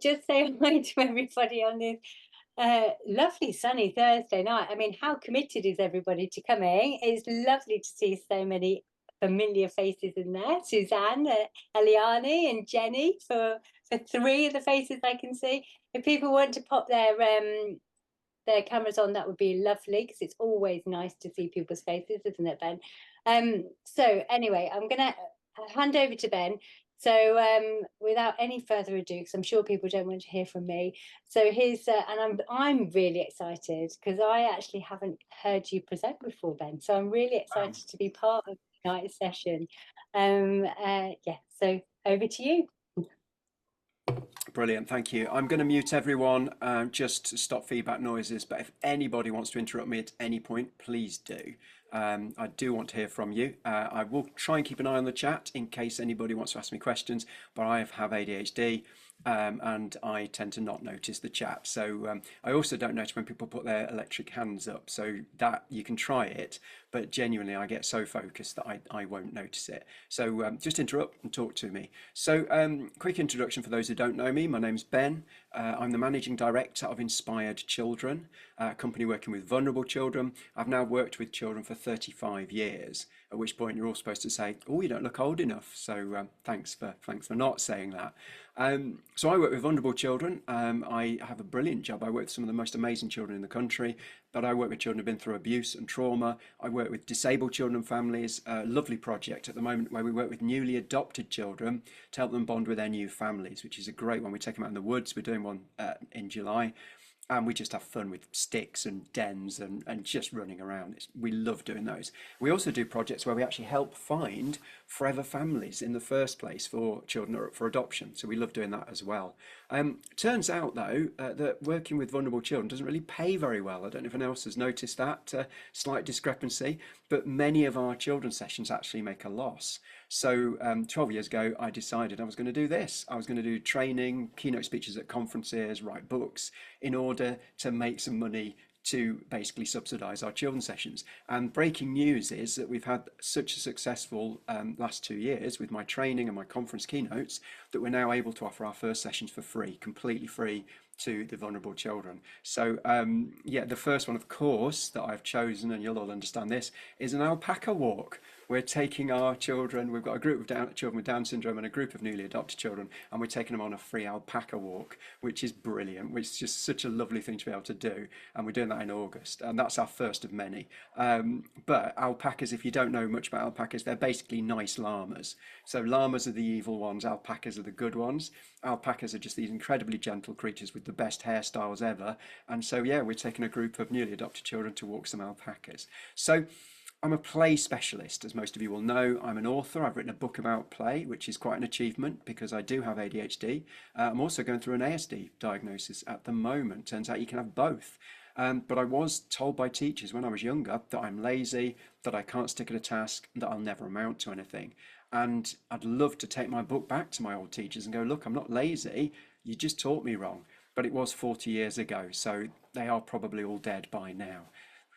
Just say hi to everybody on this lovely sunny Thursday night. I mean, how committed is everybody to coming? It's lovely to see so many familiar faces in there. Suzanne, Eliane, and Jenny for three of the faces I can see. If people want to pop their cameras on, that would be lovely because it's always nice to see people's faces, isn't it, Ben? So anyway, I'm gonna hand over to Ben. So without any further ado, because I'm sure people don't want to hear from me. So here's and I'm really excited because I actually haven't heard you present before, Ben. So I'm really Wow. excited to be part of tonight's session. Yeah, so over to you. Brilliant, thank you. I'm going to mute everyone just to stop feedback noises, but if anybody wants to interrupt me at any point, please do. I do want to hear from you. I will try and keep an eye on the chat in case anybody wants to ask me questions, but I have ADHD and I tend to not notice the chat. So I also don't notice when people put their electric hands up. So that you can try it, but genuinely I get so focused that I won't notice it. So just interrupt and talk to me. So quick introduction for those who don't know me. My name's Ben. I'm the managing director of Inspired Children, a company working with vulnerable children. I've now worked with children for 35 years, at which point you're all supposed to say, "Oh, you don't look old enough." So thanks for not saying that. So I work with vulnerable children. I have a brilliant job. I work with some of the most amazing children in the country, but I work with children who've been through abuse and trauma. I work with disabled children and families. A lovely project at the moment where we work with newly adopted children to help them bond with their new families, which is a great one. We take them out in the woods. We're doing one in July. And we just have fun with sticks and dens and just running around. We love doing those. We also do projects where we actually help find forever families in the first place for children who are up for adoption. So we love doing that as well. Turns out though that working with vulnerable children doesn't really pay very well. I don't know if anyone else has noticed that slight discrepancy, but many of our children's sessions actually make a loss. So 12 years ago, I decided I was going to do this. I was going to do training, keynote speeches at conferences, write books in order to make some money to basically subsidize our children's sessions. And breaking news is that we've had such a successful last 2 years with my training and my conference keynotes that we're now able to offer our first sessions for free, completely free to the vulnerable children. So yeah, the first one, of course, that I've chosen, and you'll all understand this, is an alpaca walk. We're taking our children, we've got a group of children with Down syndrome and a group of newly adopted children, and we're taking them on a free alpaca walk, which is brilliant, which is just such a lovely thing to be able to do. And we're doing that in August, and that's our first of many. But alpacas, if you don't know much about alpacas, they're basically nice llamas. So llamas are the evil ones, alpacas are the good ones. Alpacas are just these incredibly gentle creatures with the best hairstyles ever. And so, yeah, we're taking a group of newly adopted children to walk some alpacas. So I'm a play specialist, as most of you will know. I'm an author. I've written a book about play, which is quite an achievement because I do have ADHD. I'm also going through an ASD diagnosis at the moment. Turns out you can have both. But I was told by teachers when I was younger that I'm lazy, that I can't stick at a task, that I'll never amount to anything. And I'd love to take my book back to my old teachers and go, look, I'm not lazy. You just taught me wrong. But it was 40 years ago, so they are probably all dead by now.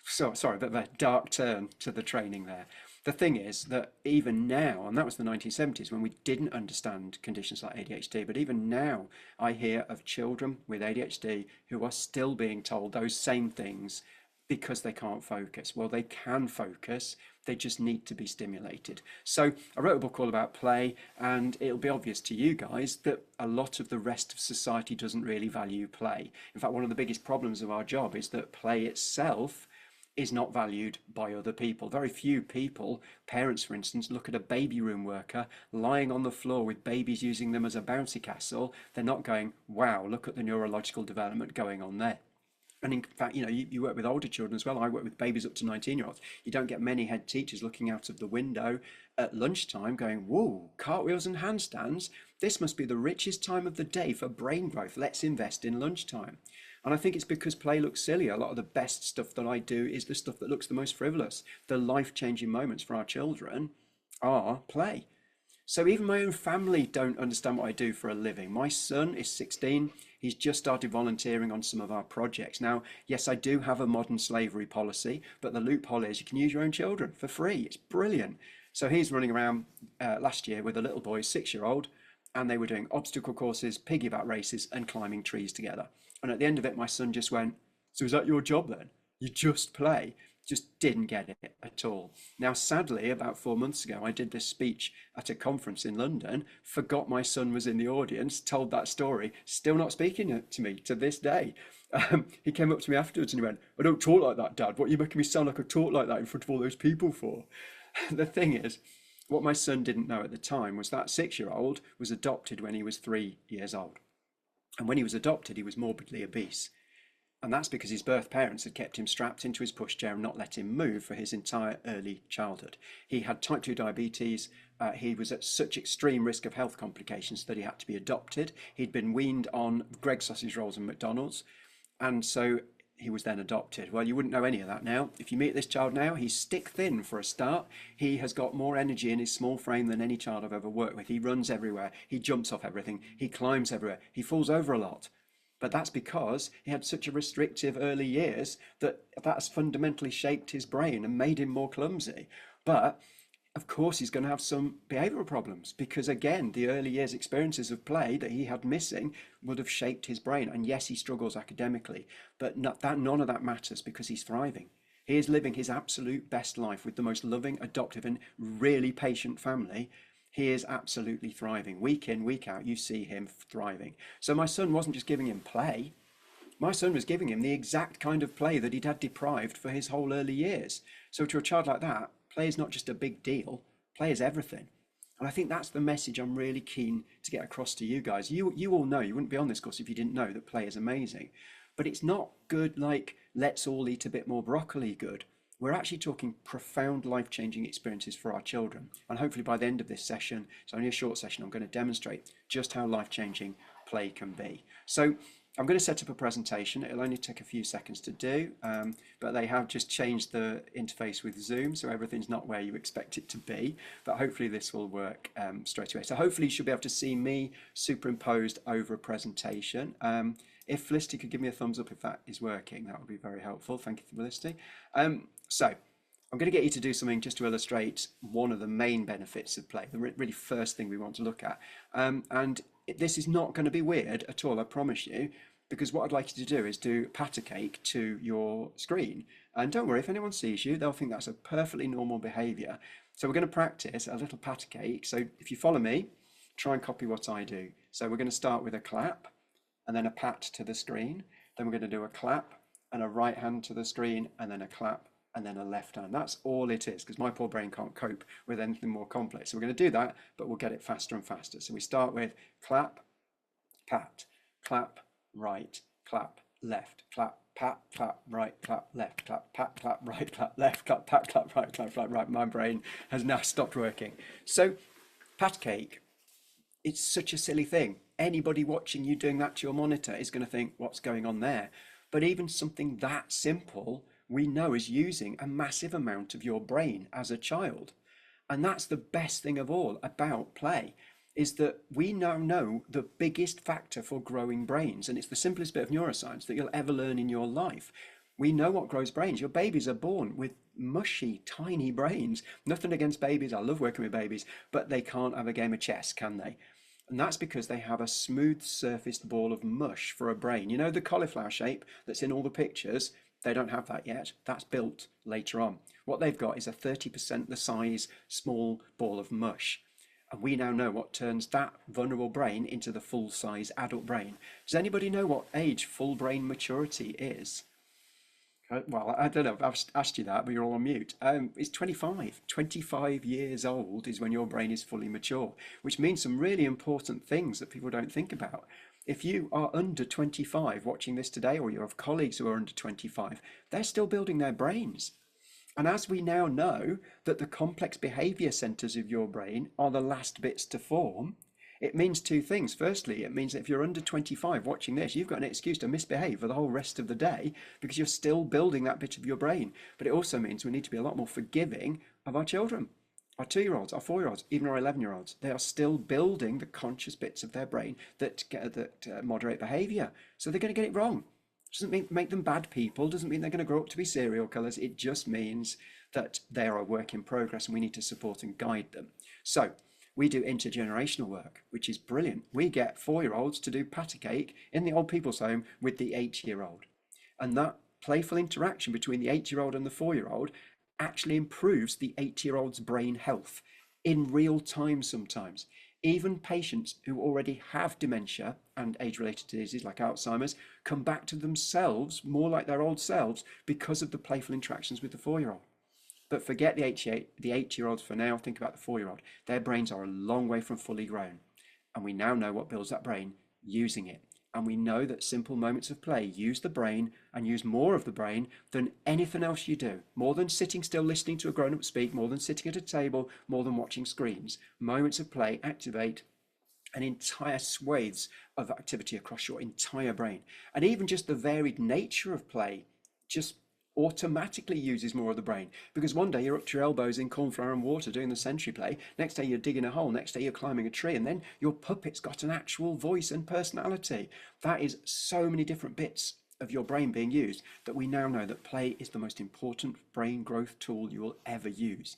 So sorry, but a dark turn to the training there. The thing is that even now, and that was the 1970s when we didn't understand conditions like ADHD, but even now I hear of children with ADHD who are still being told those same things because they can't focus. Well, they can focus, they just need to be stimulated. So I wrote a book all about play, and it'll be obvious to you guys that a lot of the rest of society doesn't really value play. In fact, one of the biggest problems of our job is that play itself is not valued by other people. Very few people, parents for instance, look at a baby room worker lying on the floor with babies using them as a bouncy castle. They're not going, wow, look at the neurological development going on there. And in fact, you work with older children as well. I work with babies up to 19-year-olds. You don't get many head teachers looking out of the window at lunchtime going, whoa, cartwheels and handstands. This must be the richest time of the day for brain growth. Let's invest in lunchtime. And I think it's because play looks silly. A lot of the best stuff that I do is the stuff that looks the most frivolous. The life-changing moments for our children are play. So even my own family don't understand what I do for a living. My son is 16. He's just started volunteering on some of our projects. Now, yes, I do have a modern slavery policy, but the loophole is you can use your own children for free. It's brilliant. So he's running around last year with a little boy, 6-year-old, and they were doing obstacle courses, piggyback races, and climbing trees together. And at the end of it, my son just went, "So is that your job then? You just play?" Just didn't get it at all. Now, sadly, about 4 months ago, I did this speech at a conference in London, forgot my son was in the audience, told that story, still not speaking to me to this day. He came up to me afterwards and he went, "I don't talk like that, Dad. What are you making me sound like I talk like that in front of all those people for?" The thing is, what my son didn't know at the time was that 6 year old was adopted when he was 3 years old. And when he was adopted, he was morbidly obese. And that's because his birth parents had kept him strapped into his pushchair and not let him move for his entire early childhood. He had type 2 diabetes. He was at such extreme risk of health complications that he had to be adopted. He'd been weaned on Greggs sausage rolls and McDonald's. And so he was then adopted. Well, you wouldn't know any of that now. If you meet this child now, he's stick thin for a start. He has got more energy in his small frame than any child I've ever worked with. He runs everywhere. He jumps off everything. He climbs everywhere. He falls over a lot. But that's because he had such a restrictive early years that that's fundamentally shaped his brain and made him more clumsy. But of course, he's going to have some behavioural problems because, again, the early years experiences of play that he had missing would have shaped his brain. And yes, he struggles academically, but none of that matters because he's thriving. He is living his absolute best life with the most loving, adoptive, and really patient family. He is absolutely thriving. Week in, week out, you see him thriving. So my son wasn't just giving him play. My son was giving him the exact kind of play that he'd had deprived for his whole early years. So to a child like that, play is not just a big deal. Play is everything. And I think that's the message I'm really keen to get across to you guys. You all know, you wouldn't be on this course if you didn't know that play is amazing. But it's not good like let's all eat a bit more broccoli good. We're actually talking profound life-changing experiences for our children. And hopefully by the end of this session, it's only a short session, I'm going to demonstrate just how life-changing play can be. So I'm going to set up a presentation. It'll only take a few seconds to do, but they have just changed the interface with Zoom, so everything's not where you expect it to be, but hopefully this will work straight away. So hopefully you should be able to see me superimposed over a presentation. If Felicity could give me a thumbs up if that is working, that would be very helpful. Thank you, Felicity. So I'm going to get you to do something just to illustrate one of the main benefits of play, the really first thing we want to look at. This is not going to be weird at all, I promise you, because what I'd like you to do is do pat a cake to your screen. And don't worry, if anyone sees you, they'll think that's a perfectly normal behaviour. So we're going to practice a little pat a cake. So if you follow me, try and copy what I do. So we're going to start with a clap and then a pat to the screen. Then we're going to do a clap and a right hand to the screen and then a clap and then a left hand. That's all it is, because my poor brain can't cope with anything more complex. So we're going to do that, but we'll get it faster and faster. So we start with clap, pat, clap, right, clap, left, clap, pat, clap, right, clap, left, clap, pat, clap, right, clap, left, clap, pat, clap, right, clap, right. My brain has now stopped working. So pat cake, it's such a silly thing. Anybody watching you doing that to your monitor is going to think, what's going on there? But even something that simple, we know is using a massive amount of your brain as a child. And that's the best thing of all about play, is that we now know the biggest factor for growing brains. And it's the simplest bit of neuroscience that you'll ever learn in your life. We know what grows brains. Your babies are born with mushy, tiny brains. Nothing against babies. I love working with babies, but they can't have a game of chess, can they? And that's because they have a smooth surfaced ball of mush for a brain. You know the cauliflower shape that's in all the pictures? They don't have that yet. That's built later on. What they've got is a 30% the size small ball of mush. And we now know what turns that vulnerable brain into the full size adult brain. Does anybody know what age full brain maturity is? Well, I don't know. I've asked you that, but you're all on mute. It's 25. 25 years old is when your brain is fully mature, which means some really important things that people don't think about. If you are under 25 watching this today, or you have colleagues who are under 25, they're still building their brains. And as we now know that the complex behavior centers of your brain are the last bits to form, it means two things. Firstly, it means that if you're under 25 watching this, you've got an excuse to misbehave for the whole rest of the day because you're still building that bit of your brain. But it also means we need to be a lot more forgiving of our children, our 2 year olds, our 4 year olds, even our 11 year olds. They are still building the conscious bits of their brain that moderate behavior. So they're going to get it wrong. Doesn't mean make them bad people, doesn't mean they're going to grow up to be serial killers. It just means that they are a work in progress and we need to support and guide them. So We do intergenerational work, which is brilliant. We get 4-year-olds to do patty cake in the old people's home with the 8-year-old. And that playful interaction between the 8-year-old and the 4-year-old actually improves the 8-year-old's brain health in real time sometimes. Even patients who already have dementia and age-related diseases like Alzheimer's come back to themselves more like their old selves because of the playful interactions with the 4-year-old. But forget the 8-year-olds for now. Think about the 4-year-old. Their brains are a long way from fully grown. And we now know what builds that brain using it. And we know that simple moments of play use the brain and use more of the brain than anything else you do. More than sitting still listening to a grown-up speak, more than sitting at a table, more than watching screens. Moments of play activate an entire swathes of activity across your entire brain. And even just the varied nature of play just automatically uses more of the brain, because one day you're up to your elbows in cornflour and water doing the sentry play, next day you're digging a hole, next day you're climbing a tree, and then your puppet's got an actual voice and personality. That is so many different bits of your brain being used that we now know that play is the most important brain growth tool you will ever use.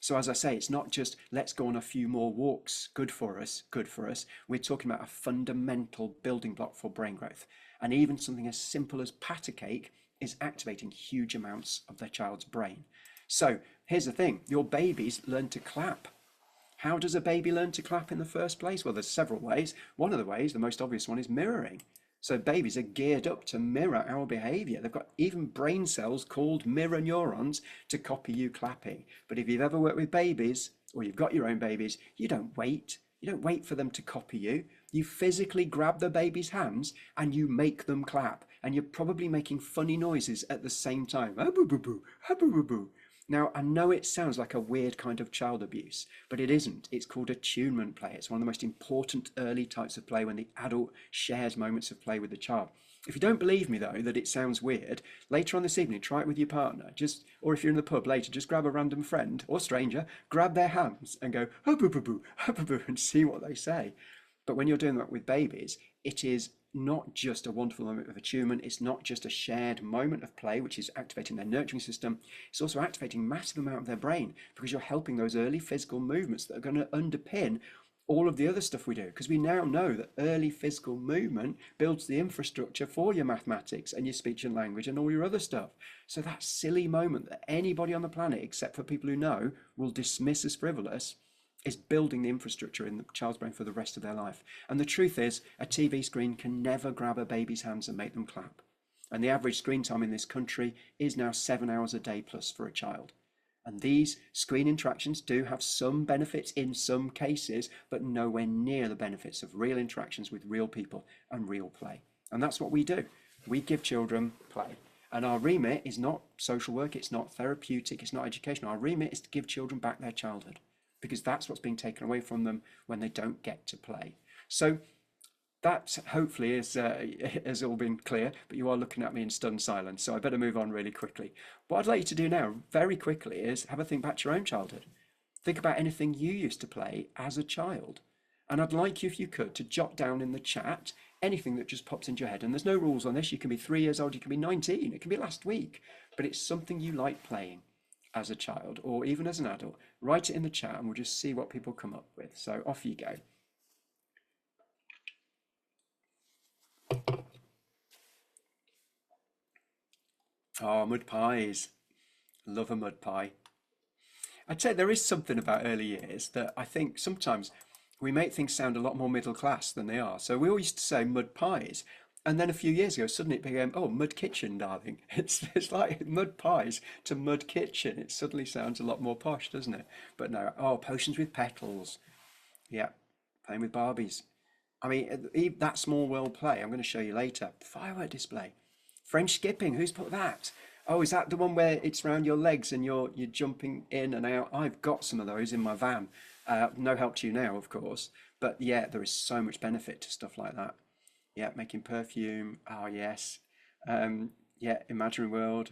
So as I say, it's not just let's go on a few more walks, good for us, good for us. We're talking about a fundamental building block for brain growth. And even something as simple as pat a cake is activating huge amounts of their child's brain. So here's the thing, your babies learn to clap. How does a baby learn to clap in the first place? Well, there's several ways. One of the ways, the most obvious one, is mirroring. So babies are geared up to mirror our behavior. They've got even brain cells called mirror neurons to copy you clapping. But if you've ever worked with babies, or you've got your own babies, you don't wait. You don't wait for them to copy you. You physically grab the baby's hands and you make them clap. And you're probably making funny noises at the same time. Ah, boo, boo, boo. Ah, boo, boo, boo. Now, I know it sounds like a weird kind of child abuse, but it isn't. It's called attunement play. It's one of the most important early types of play when the adult shares moments of play with the child. If you don't believe me, though, that it sounds weird, later on this evening, try it with your partner. Or if you're in the pub later, just grab a random friend or stranger, grab their hands and go, ah, boo, boo, boo, ah, boo, boo, and see what they say. But when you're doing that with babies, it is not just a wonderful moment of attunement. It's not just a shared moment of play, which is activating their nurturing system. It's also activating a massive amount of their brain because you're helping those early physical movements that are going to underpin all of the other stuff we do. Because we now know that early physical movement builds the infrastructure for your mathematics and your speech and language and all your other stuff. So that silly moment that anybody on the planet, except for people who know, will dismiss as frivolous, is building the infrastructure in the child's brain for the rest of their life. And the truth is, a TV screen can never grab a baby's hands and make them clap. And the average screen time in this country is now 7 hours a day plus for a child. And these screen interactions do have some benefits in some cases, but nowhere near the benefits of real interactions with real people and real play. And that's what we do. We give children play. And our remit is not social work, it's not therapeutic, it's not educational. Our remit is to give children back their childhood, because that's what's being taken away from them when they don't get to play. So that hopefully has all been clear, but you are looking at me in stunned silence, so I better move on really quickly. What I'd like you to do now, very quickly, is have a think back to your own childhood. Think about anything you used to play as a child. And I'd like you, if you could, to jot down in the chat anything that just pops into your head. And there's no rules on this. You can be 3 years old, you can be 19, it can be last week, but it's something you like playing as a child or even as an adult. Write it in the chat and we'll just see what people come up with. So off you go. Oh, mud pies. Love a mud pie. I'd say there is something about early years that I think sometimes we make things sound a lot more middle class than they are. So we all used to say mud pies. And then a few years ago, suddenly it became, oh, mud kitchen, darling. It's like mud pies to mud kitchen. It suddenly sounds a lot more posh, doesn't it? But no, oh, potions with petals. Yeah, playing with Barbies. I mean, that small world play, I'm going to show you later. Firework display. French skipping, who's put that? Oh, is that the one where it's around your legs and you're jumping in and out? I've got some of those in my van. No help to you now, of course. But yeah, there is so much benefit to stuff like that. Yeah, making perfume. Oh, yes. Yeah, imaginary world.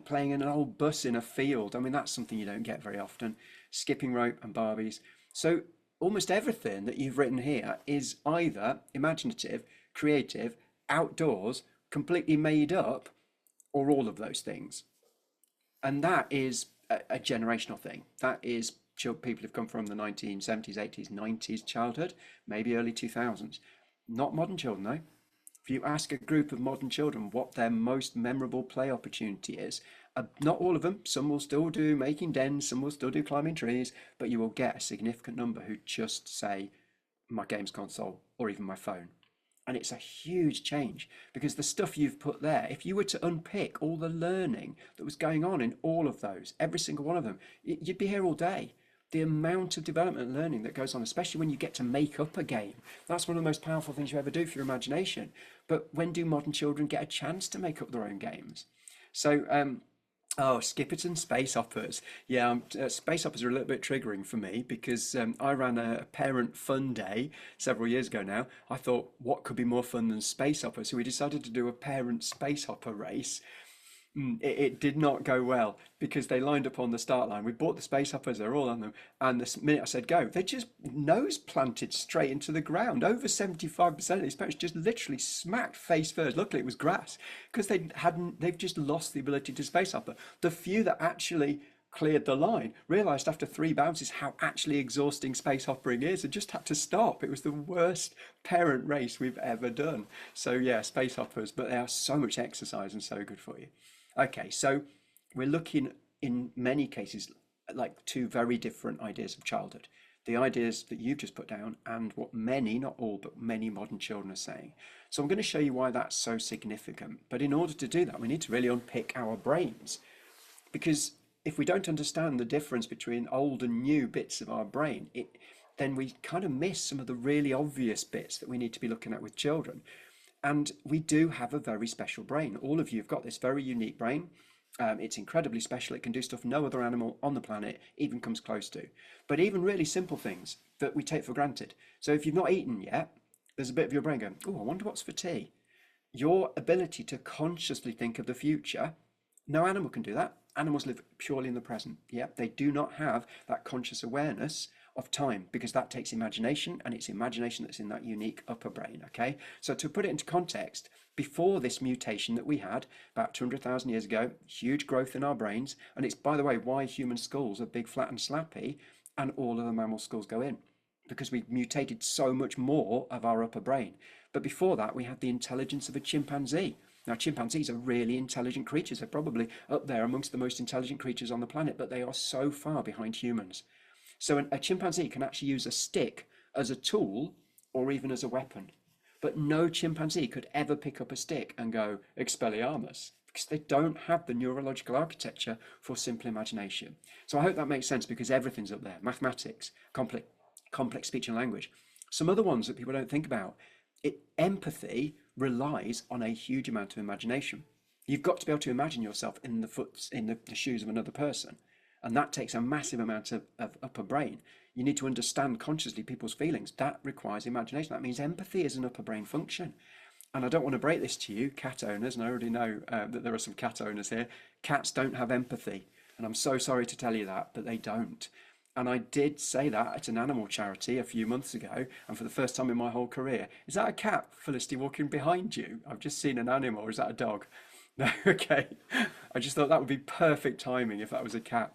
Playing in an old bus in a field. I mean, that's something you don't get very often. Skipping rope and Barbies. So almost everything that you've written here is either imaginative, creative, outdoors, completely made up, or all of those things. And that is a generational thing. That is people who've come from the 1970s, 80s, 90s childhood, maybe early 2000s. Not modern children, though. If you ask a group of modern children what their most memorable play opportunity is, not all of them, some will still do making dens, some will still do climbing trees, but you will get a significant number who just say my games console or even my phone. And it's a huge change because the stuff you've put there, if you were to unpick all the learning that was going on in all of those, every single one of them, you'd be here all day. The amount of development and learning that goes on, especially when you get to make up a game, that's one of the most powerful things you ever do for your imagination. But when do modern children get a chance to make up their own games? So, oh, Skipperton space hoppers. Yeah, space hoppers are a little bit triggering for me because I ran a parent fun day several years ago now. I thought, what could be more fun than space hoppers? So we decided to do a parent space hopper race. It did not go well because they lined up on the start line. We bought the space hoppers, they're all on them. And the minute I said go, they just nose planted straight into the ground. Over 75% of these parents just literally smacked face first. Luckily, it was grass because they've just lost the ability to space hopper. The few that actually cleared the line realized after 3 bounces how actually exhausting space hoppering is and just had to stop. It was the worst parent race we've ever done. So, yeah, space hoppers, but they are so much exercise and so good for you. Okay, so we're looking in many cases like two very different ideas of childhood. The ideas that you've just put down and what many, not all, but many modern children are saying. So I'm going to show you why that's so significant. But in order to do that, we need to really unpick our brains. Because if we don't understand the difference between old and new bits of our brain, then we kind of miss some of the really obvious bits that we need to be looking at with children. And we do have a very special brain. All of you have got this very unique brain. It's incredibly special. It can do stuff no other animal on the planet even comes close to. But even really simple things that we take for granted. So if you've not eaten yet, there's a bit of your brain going, oh, I wonder what's for tea. Your ability to consciously think of the future, no animal can do that. Animals live purely in the present. Yeah, they do not have that conscious awareness of time because that takes imagination, and it's imagination that's in that unique upper brain. Okay, so to put it into context, before this mutation that we had about 200,000 years ago, huge growth in our brains, and it's, by the way, why human skulls are big, flat and slappy and all of the mammal skulls go in, because we mutated so much more of our upper brain. But before that, we had the intelligence of a chimpanzee. Now, chimpanzees are really intelligent creatures. They're probably up there amongst the most intelligent creatures on the planet, but they are so far behind humans. So a chimpanzee can actually use a stick as a tool or even as a weapon. But no chimpanzee could ever pick up a stick and go, Expelliarmus, because they don't have the neurological architecture for simple imagination. So I hope that makes sense because everything's up there. Mathematics, complex speech and language. Some other ones that people don't think about. Empathy relies on a huge amount of imagination. You've got to be able to imagine yourself in the shoes of another person. And that takes a massive amount of upper brain. You need to understand consciously people's feelings. That requires imagination. That means empathy is an upper brain function. And I don't want to break this to you, cat owners, and I already know that there are some cat owners here. Cats don't have empathy. And I'm so sorry to tell you that, but they don't. And I did say that at an animal charity a few months ago, and for the first time in my whole career. Is that a cat, Felicity, walking behind you? I've just seen an animal, or is that a dog? No, okay. I just thought that would be perfect timing if that was a cat.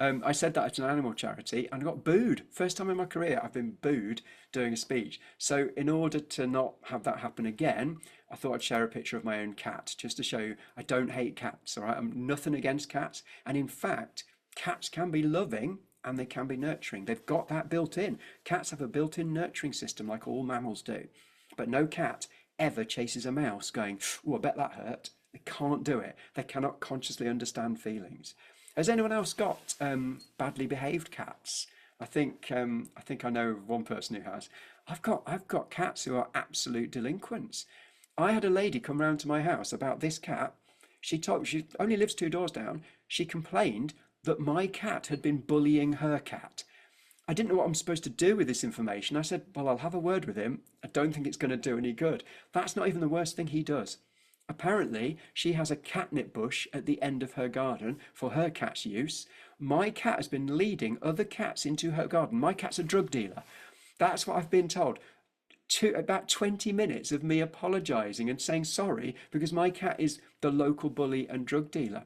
I said that at an animal charity and I got booed. First time in my career I've been booed doing a speech. So in order to not have that happen again, I thought I'd share a picture of my own cat just to show you I don't hate cats, all right? I'm nothing against cats. And in fact, cats can be loving and they can be nurturing. They've got that built in. Cats have a built-in nurturing system like all mammals do. But no cat ever chases a mouse going, oh, I bet that hurt. They can't do it. They cannot consciously understand feelings. Has anyone else got badly behaved cats? I think I know one person who has. I've got cats who are absolute delinquents. I had a lady come round to my house about this cat. She only lives 2 doors down. She complained that my cat had been bullying her cat. I didn't know what I'm supposed to do with this information. I said, well, I'll have a word with him. I don't think it's going to do any good. That's not even the worst thing he does. Apparently, she has a catnip bush at the end of her garden for her cat's use. My cat has been leading other cats into her garden. My cat's a drug dealer. That's what I've been told. About 20 minutes of me apologising and saying sorry because my cat is the local bully and drug dealer.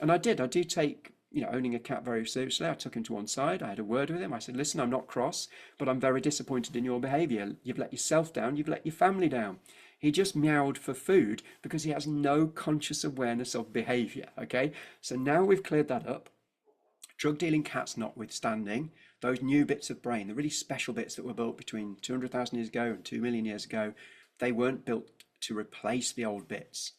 And I do take owning a cat very seriously, I took him to one side. I had a word with him. I said, listen, I'm not cross, but I'm very disappointed in your behaviour. You've let yourself down. You've let your family down. He just meowed for food because he has no conscious awareness of behaviour. Okay, so now we've cleared that up. Drug dealing cats notwithstanding, those new bits of brain, the really special bits that were built between 200,000 years ago and 2 million years ago, they weren't built to replace the old bits.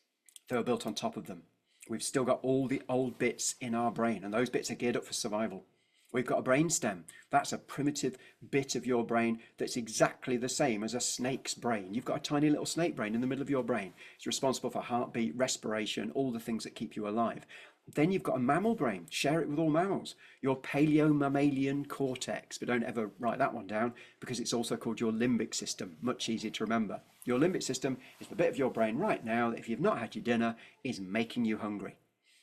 They were built on top of them. We've still got all the old bits in our brain, and those bits are geared up for survival. We've got a brain stem. That's a primitive bit of your brain that's exactly the same as a snake's brain. You've got a tiny little snake brain in the middle of your brain. It's responsible for heartbeat, respiration, all the things that keep you alive. Then you've got a mammal brain. Share it with all mammals. Your paleomammalian cortex, but don't ever write that one down because it's also called your limbic system. Much easier to remember. Your limbic system is the bit of your brain right now that if you've not had your dinner is making you hungry,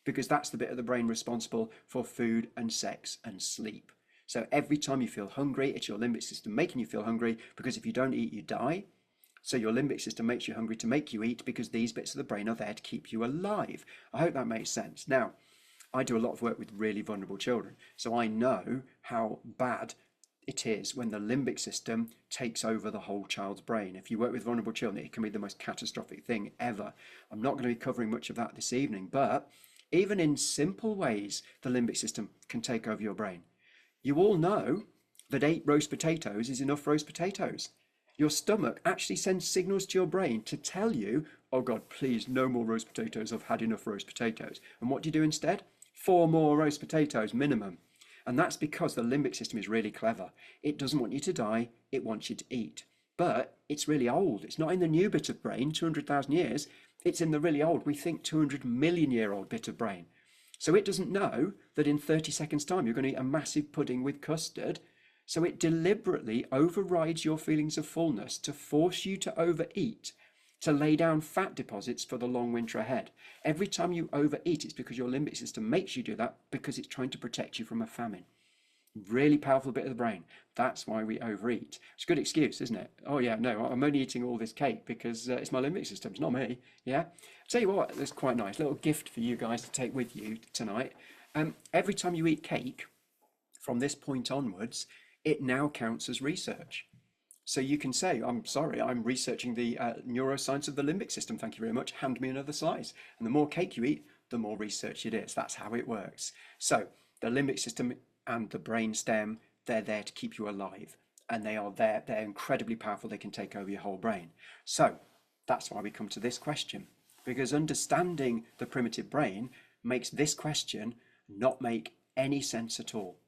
because that's the bit of the brain responsible for food and sex and sleep. So every time you feel hungry, it's your limbic system making you feel hungry, because if you don't eat, you die. So your limbic system makes you hungry to make you eat, because these bits of the brain are there to keep you alive. I hope that makes sense. Now, I do a lot of work with really vulnerable children, so I know how bad it is when the limbic system takes over the whole child's brain. If you work with vulnerable children, it can be the most catastrophic thing ever. I'm not going to be covering much of that this evening, but even in simple ways, the limbic system can take over your brain. You all know that 8 roast potatoes is enough roast potatoes. Your stomach actually sends signals to your brain to tell you, oh God, please, no more roast potatoes. I've had enough roast potatoes. And what do you do instead? 4 more roast potatoes minimum. And that's because the limbic system is really clever. It doesn't want you to die, it wants you to eat. But it's really old. It's not in the new bit of brain, 200,000 years. It's in the really old, we think 200 million year old bit of brain. So it doesn't know that in 30 seconds time you're going to eat a massive pudding with custard. So it deliberately overrides your feelings of fullness to force you to overeat, to lay down fat deposits for the long winter ahead. Every time you overeat, it's because your limbic system makes you do that, because it's trying to protect you from a famine. Really powerful bit of the brain. That's why we overeat. It's a good excuse, isn't it? Oh yeah, no, I'm only eating all this cake because it's my limbic system. It's not me. Yeah. I'll tell you what, that's quite nice. Little gift for you guys to take with you tonight. Every time you eat cake, from this point onwards, it now counts as research. So you can say, I'm sorry, I'm researching the neuroscience of the limbic system. Thank you very much. Hand me another slice. And the more cake you eat, the more research it is. That's how it works. So the limbic system and the brain stem, they're there to keep you alive. And they are there, they're incredibly powerful. They can take over your whole brain. So that's why we come to this question. Because understanding the primitive brain makes this question not make any sense at all.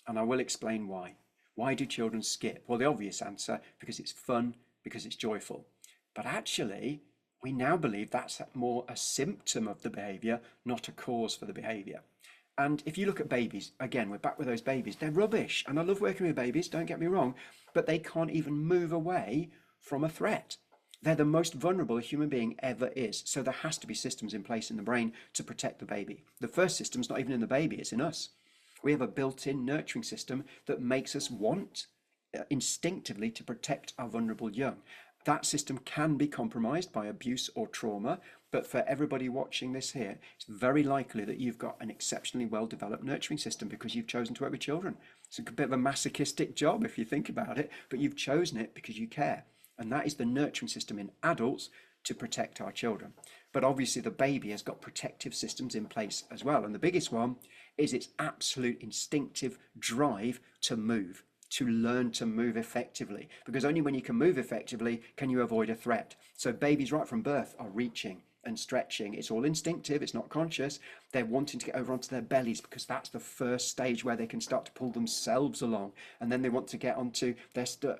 And I will explain why. Why do children skip? Well, the obvious answer, because it's fun, because it's joyful. But actually, we now believe that's more a symptom of the behaviour, not a cause for the behaviour. And if you look at babies, again, we're back with those babies. They're rubbish. And I love working with babies, don't get me wrong, but they can't even move away from a threat. They're the most vulnerable a human being ever is. So there has to be systems in place in the brain to protect the baby. The first system's not even in the baby, it's in us. We have a built-in nurturing system that makes us want instinctively to protect our vulnerable young. That system can be compromised by abuse or trauma, but for everybody watching this here, it's very likely that you've got an exceptionally well-developed nurturing system because you've chosen to work with children. It's a bit of a masochistic job if you think about it, but you've chosen it because you care. And that is the nurturing system in adults to protect our children. But obviously the baby has got protective systems in place as well. And the biggest one is its absolute instinctive drive to move, to learn to move effectively. Because only when you can move effectively can you avoid a threat. So babies right from birth are reaching and stretching. It's all instinctive, it's not conscious. They're wanting to get over onto their bellies because that's the first stage where they can start to pull themselves along. And then they want to get onto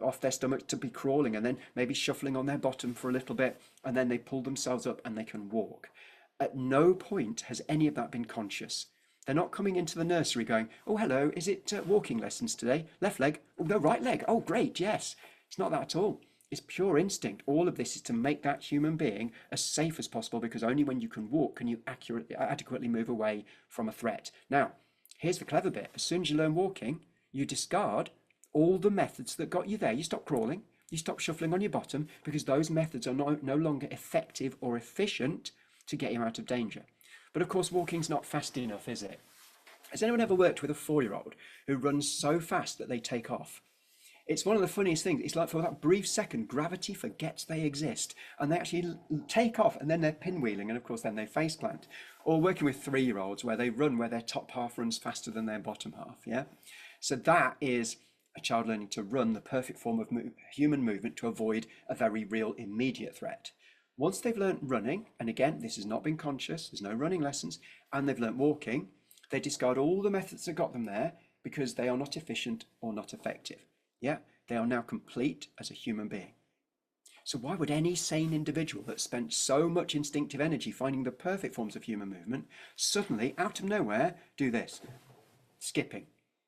off their stomach to be crawling, and then maybe shuffling on their bottom for a little bit, and then they pull themselves up and they can walk. At no point has any of that been conscious. They're not coming into the nursery going, oh, hello, is it walking lessons today? Left leg? Oh, no, right leg. Oh, great, yes. It's not that at all. It's pure instinct. All of this is to make that human being as safe as possible, because only when you can walk can you adequately move away from a threat. Now, here's the clever bit. As soon as you learn walking, you discard all the methods that got you there. You stop crawling, you stop shuffling on your bottom, because those methods are no longer effective or efficient to get you out of danger. But of course, walking's not fast enough, is it? Has anyone ever worked with a 4-year-old who runs so fast that they take off? It's one of the funniest things. It's like for that brief second, gravity forgets they exist and they actually take off and then they're pinwheeling and of course then they face plant. Or working with 3-year-olds where they run where their top half runs faster than their bottom half. Yeah. So that is a child learning to run the perfect form of human movement to avoid a very real immediate threat. Once they've learnt running, and again, this has not been conscious, there's no running lessons, and they've learnt walking, they discard all the methods that got them there because they are not efficient or not effective. Yeah, they are now complete as a human being. So why would any sane individual that spent so much instinctive energy finding the perfect forms of human movement suddenly, out of nowhere, do this? Skipping.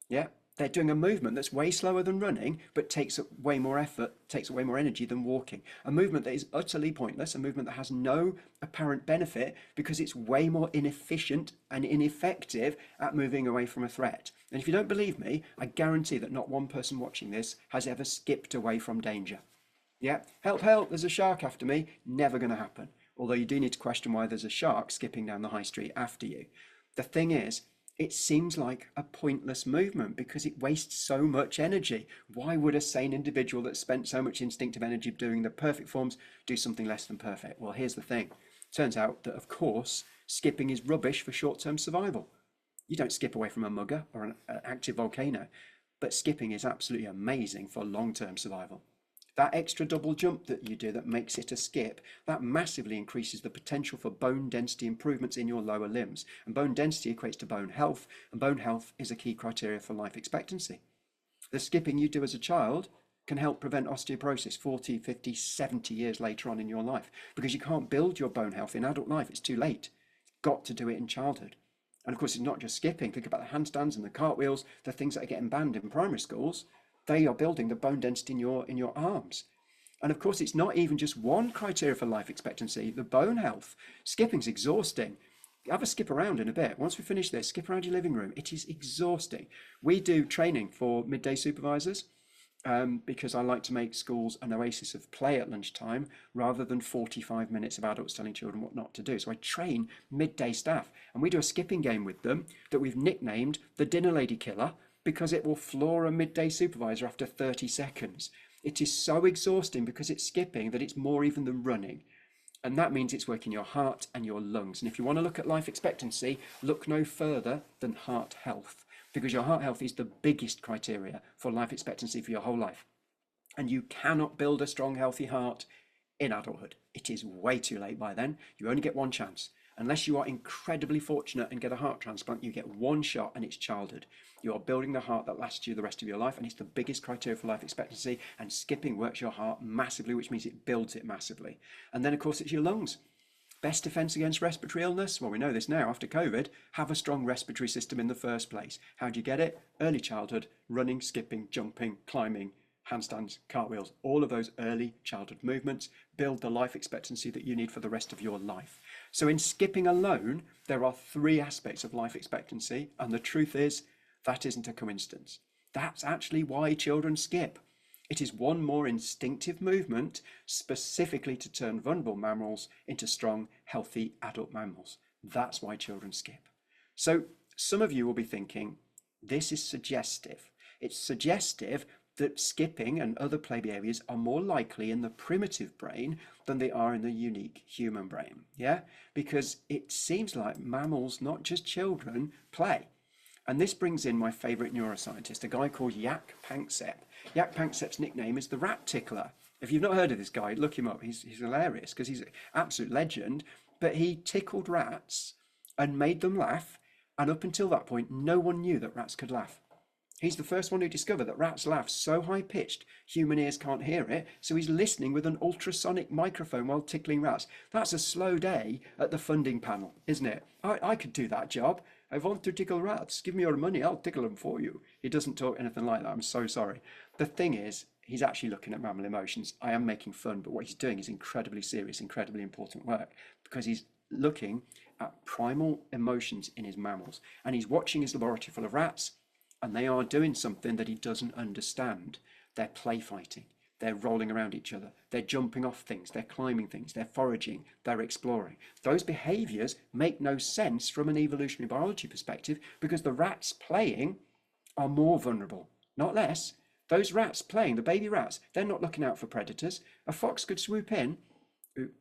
Yeah, they're doing a movement that's way slower than running, but takes way more effort, takes way more energy than walking. A movement that is utterly pointless, a movement that has no apparent benefit because it's way more inefficient and ineffective at moving away from a threat. And if you don't believe me, I guarantee that not one person watching this has ever skipped away from danger. Yeah, help, help, there's a shark after me. Never going to happen. Although you do need to question why there's a shark skipping down the high street after you. The thing is, it seems like a pointless movement because it wastes so much energy. Why would a sane individual that spent so much instinctive energy doing the perfect forms do something less than perfect? Well, here's the thing. Turns out that, of course, skipping is rubbish for short-term survival. You don't skip away from a mugger or an active volcano, but skipping is absolutely amazing for long-term survival. That extra double jump that you do that makes it a skip, that massively increases the potential for bone density improvements in your lower limbs. And bone density equates to bone health, and bone health is a key criteria for life expectancy. The skipping you do as a child can help prevent osteoporosis 40, 50, 70 years later on in your life because you can't build your bone health in adult life. It's too late. You've got to do it in childhood. And of course, it's not just skipping. Think about the handstands and the cartwheels, the things that are getting banned in primary schools. They are building the bone density in your arms. And of course, it's not even just one criteria for life expectancy, the bone health. Skipping's exhausting. Have a skip around in a bit. Once we finish this, skip around your living room. It is exhausting. We do training for midday supervisors because I like to make schools an oasis of play at lunchtime rather than 45 minutes of adults telling children what not to do. So I train midday staff and we do a skipping game with them that we've nicknamed the Dinner Lady Killer because it will floor a midday supervisor after 30 seconds. It is so exhausting because it's skipping that it's more even than running. And that means it's working your heart and your lungs. And if you want to look at life expectancy, look no further than heart health, because your heart health is the biggest criteria for life expectancy for your whole life. And you cannot build a strong, healthy heart in adulthood. It is way too late by then. You only get one chance. Unless you are incredibly fortunate and get a heart transplant, you get one shot and it's childhood. You are building the heart that lasts you the rest of your life, and it's the biggest criteria for life expectancy. And skipping works your heart massively, which means it builds it massively. And then, of course, it's your lungs. Best defense against respiratory illness? Well, we know this now after COVID. Have a strong respiratory system in the first place. How do you get it? Early childhood, running, skipping, jumping, climbing, handstands, cartwheels, all of those early childhood movements build the life expectancy that you need for the rest of your life. So in skipping alone, there are 3 aspects of life expectancy, and the truth is that isn't a coincidence. That's actually why children skip. It is one more instinctive movement specifically to turn vulnerable mammals into strong, healthy adult mammals. That's why children skip. So some of you will be thinking, this is suggestive. It's suggestive that skipping and other play behaviors are more likely in the primitive brain than they are in the unique human brain. Yeah? Because it seems like mammals, not just children, play. And this brings in my favorite neuroscientist, a guy called Jaak Panksepp. Jaak Panksepp's nickname is the rat tickler. If you've not heard of this guy, look him up. He's hilarious because he's an absolute legend. But he tickled rats and made them laugh. And up until that point, no one knew that rats could laugh. He's the first one who discovered that rats laugh so high-pitched, human ears can't hear it, so he's listening with an ultrasonic microphone while tickling rats. That's a slow day at the funding panel, isn't it? I could do that job. I want to tickle rats. Give me your money, I'll tickle them for you. He doesn't talk anything like that, I'm so sorry. The thing is, he's actually looking at mammal emotions. I am making fun, but what he's doing is incredibly serious, incredibly important work, because he's looking at primal emotions in his mammals, and he's watching his laboratory full of rats, and they are doing something that he doesn't understand. They're play fighting. They're rolling around each other. They're jumping off things. They're climbing things. They're foraging. They're exploring. Those behaviors make no sense from an evolutionary biology perspective because the rats playing are more vulnerable, not less. Those rats playing, the baby rats, they're not looking out for predators. A fox could swoop in.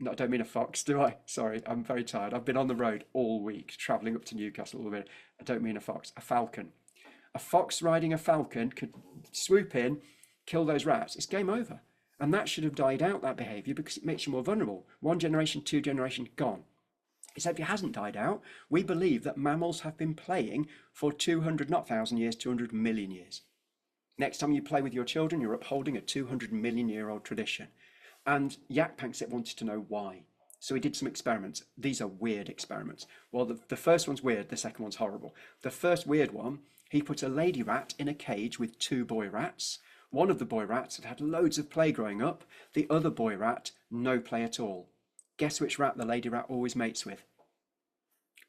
No, I don't mean a fox, do I? Sorry, I'm very tired. I've been on the road all week, travelling up to Newcastle a little bit. I don't mean a fox, a falcon. A fox riding a falcon could swoop in, kill those rats. It's game over. And that should have died out, that behaviour, because it makes you more vulnerable. One generation, two generation, gone. Except it hasn't died out. We believe that mammals have been playing for 200, not 1,000 years, 200 million years. Next time you play with your children, you're upholding a 200 million year old tradition. And Jaak Panksepp wanted to know why. So he did some experiments. These are weird experiments. Well, the first one's weird, the second one's horrible. The first weird one, he put a lady rat in a cage with two boy rats. One of the boy rats had had loads of play growing up. The other boy rat, no play at all. Guess which rat the lady rat always mates with?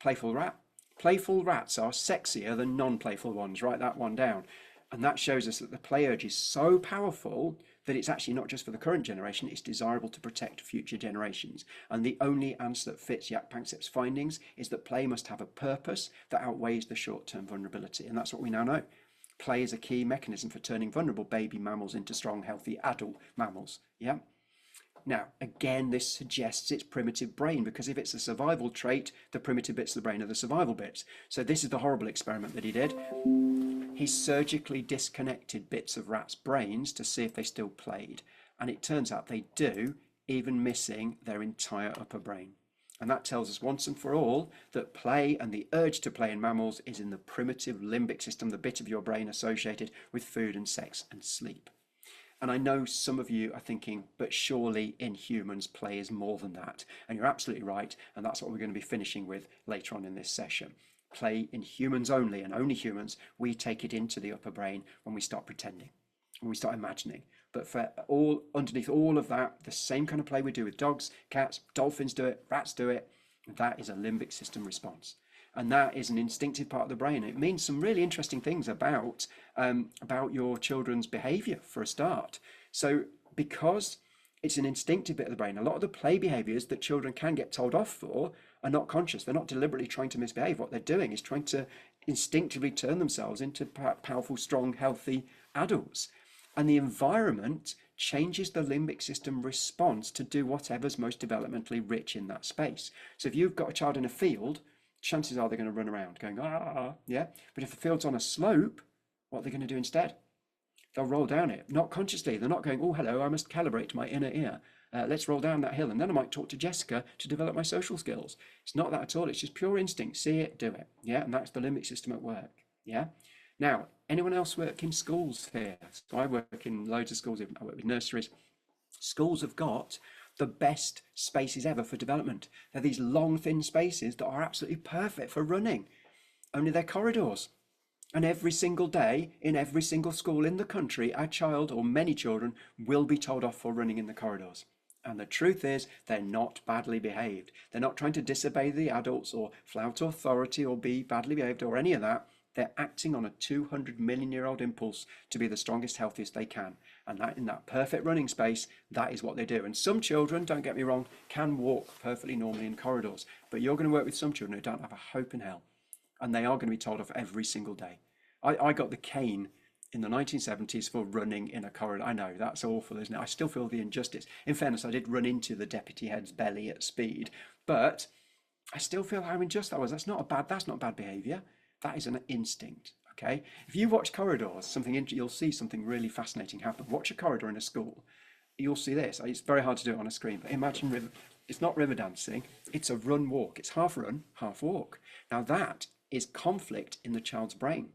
Playful rat. Playful rats are sexier than non-playful ones. Write that one down. And that shows us that the play urge is so powerful that it's actually not just for the current generation, it's desirable to protect future generations. And the only answer that fits Jaak Panksepp's findings is that play must have a purpose that outweighs the short-term vulnerability. And that's what we now know. Play is a key mechanism for turning vulnerable baby mammals into strong, healthy adult mammals. Yeah. Now, again, this suggests it's primitive brain, because if it's a survival trait, the primitive bits of the brain are the survival bits. So this is the horrible experiment that he did. He surgically disconnected bits of rats' brains to see if they still played. And it turns out they do, even missing their entire upper brain. And that tells us once and for all that play and the urge to play in mammals is in the primitive limbic system, the bit of your brain associated with food and sex and sleep. And I know some of you are thinking, but surely in humans play is more than that. And you're absolutely right. And that's what we're going to be finishing with later on in this session. Play in humans only, and only humans, we take it into the upper brain when we start pretending, when we start imagining. But for all, underneath all of that, the same kind of play we do with dogs, cats, dolphins do it, rats do it, that is a limbic system response. And that is an instinctive part of the brain. It means some really interesting things about your children's behavior for a start. So because it's an instinctive bit of the brain, a lot of the play behaviors that children can get told off for are not conscious. They're not deliberately trying to misbehave. What they're doing is trying to instinctively turn themselves into powerful, strong, healthy adults. And the environment changes the limbic system response to do whatever's most developmentally rich in that space. So if you've got a child in a field, chances are they're going to run around going, ah, yeah. But if the field's on a slope, what are they going to do instead? They'll roll down it, not consciously. They're not going, oh, hello, I must calibrate my inner ear. Let's roll down that hill, and then I might talk to Jessica to develop my social skills. It's not that at all. It's just pure instinct. See it, do it. Yeah, and that's the limbic system at work. Yeah. Now, anyone else work in schools here? So I work in loads of schools. I work with nurseries. Schools have got the best spaces ever for development. They're these long, thin spaces that are absolutely perfect for running. Only they're corridors. And every single day, in every single school in the country, a child or many children will be told off for running in the corridors. And the truth is, they're not badly behaved. They're not trying to disobey the adults or flout authority or be badly behaved or any of that. They're acting on a 200 million year old impulse to be the strongest, healthiest they can. And that in that perfect running space, that is what they do. And some children, don't get me wrong, can walk perfectly normally in corridors. But you're going to work with some children who don't have a hope in hell. And they are going to be told off every single day. I got the cane in the 1970s for running in a corridor. I know, that's awful, isn't it? I still feel the injustice. In fairness, I did run into the deputy head's belly at speed, but I still feel how unjust that was. That's not bad behaviour. That is an instinct, okay? If you watch corridors, you'll see something really fascinating happen. Watch a corridor in a school. You'll see this. It's very hard to do it on a screen, but imagine it's not river dancing. It's a run walk. It's half run, half walk. Now that is conflict in the child's brain.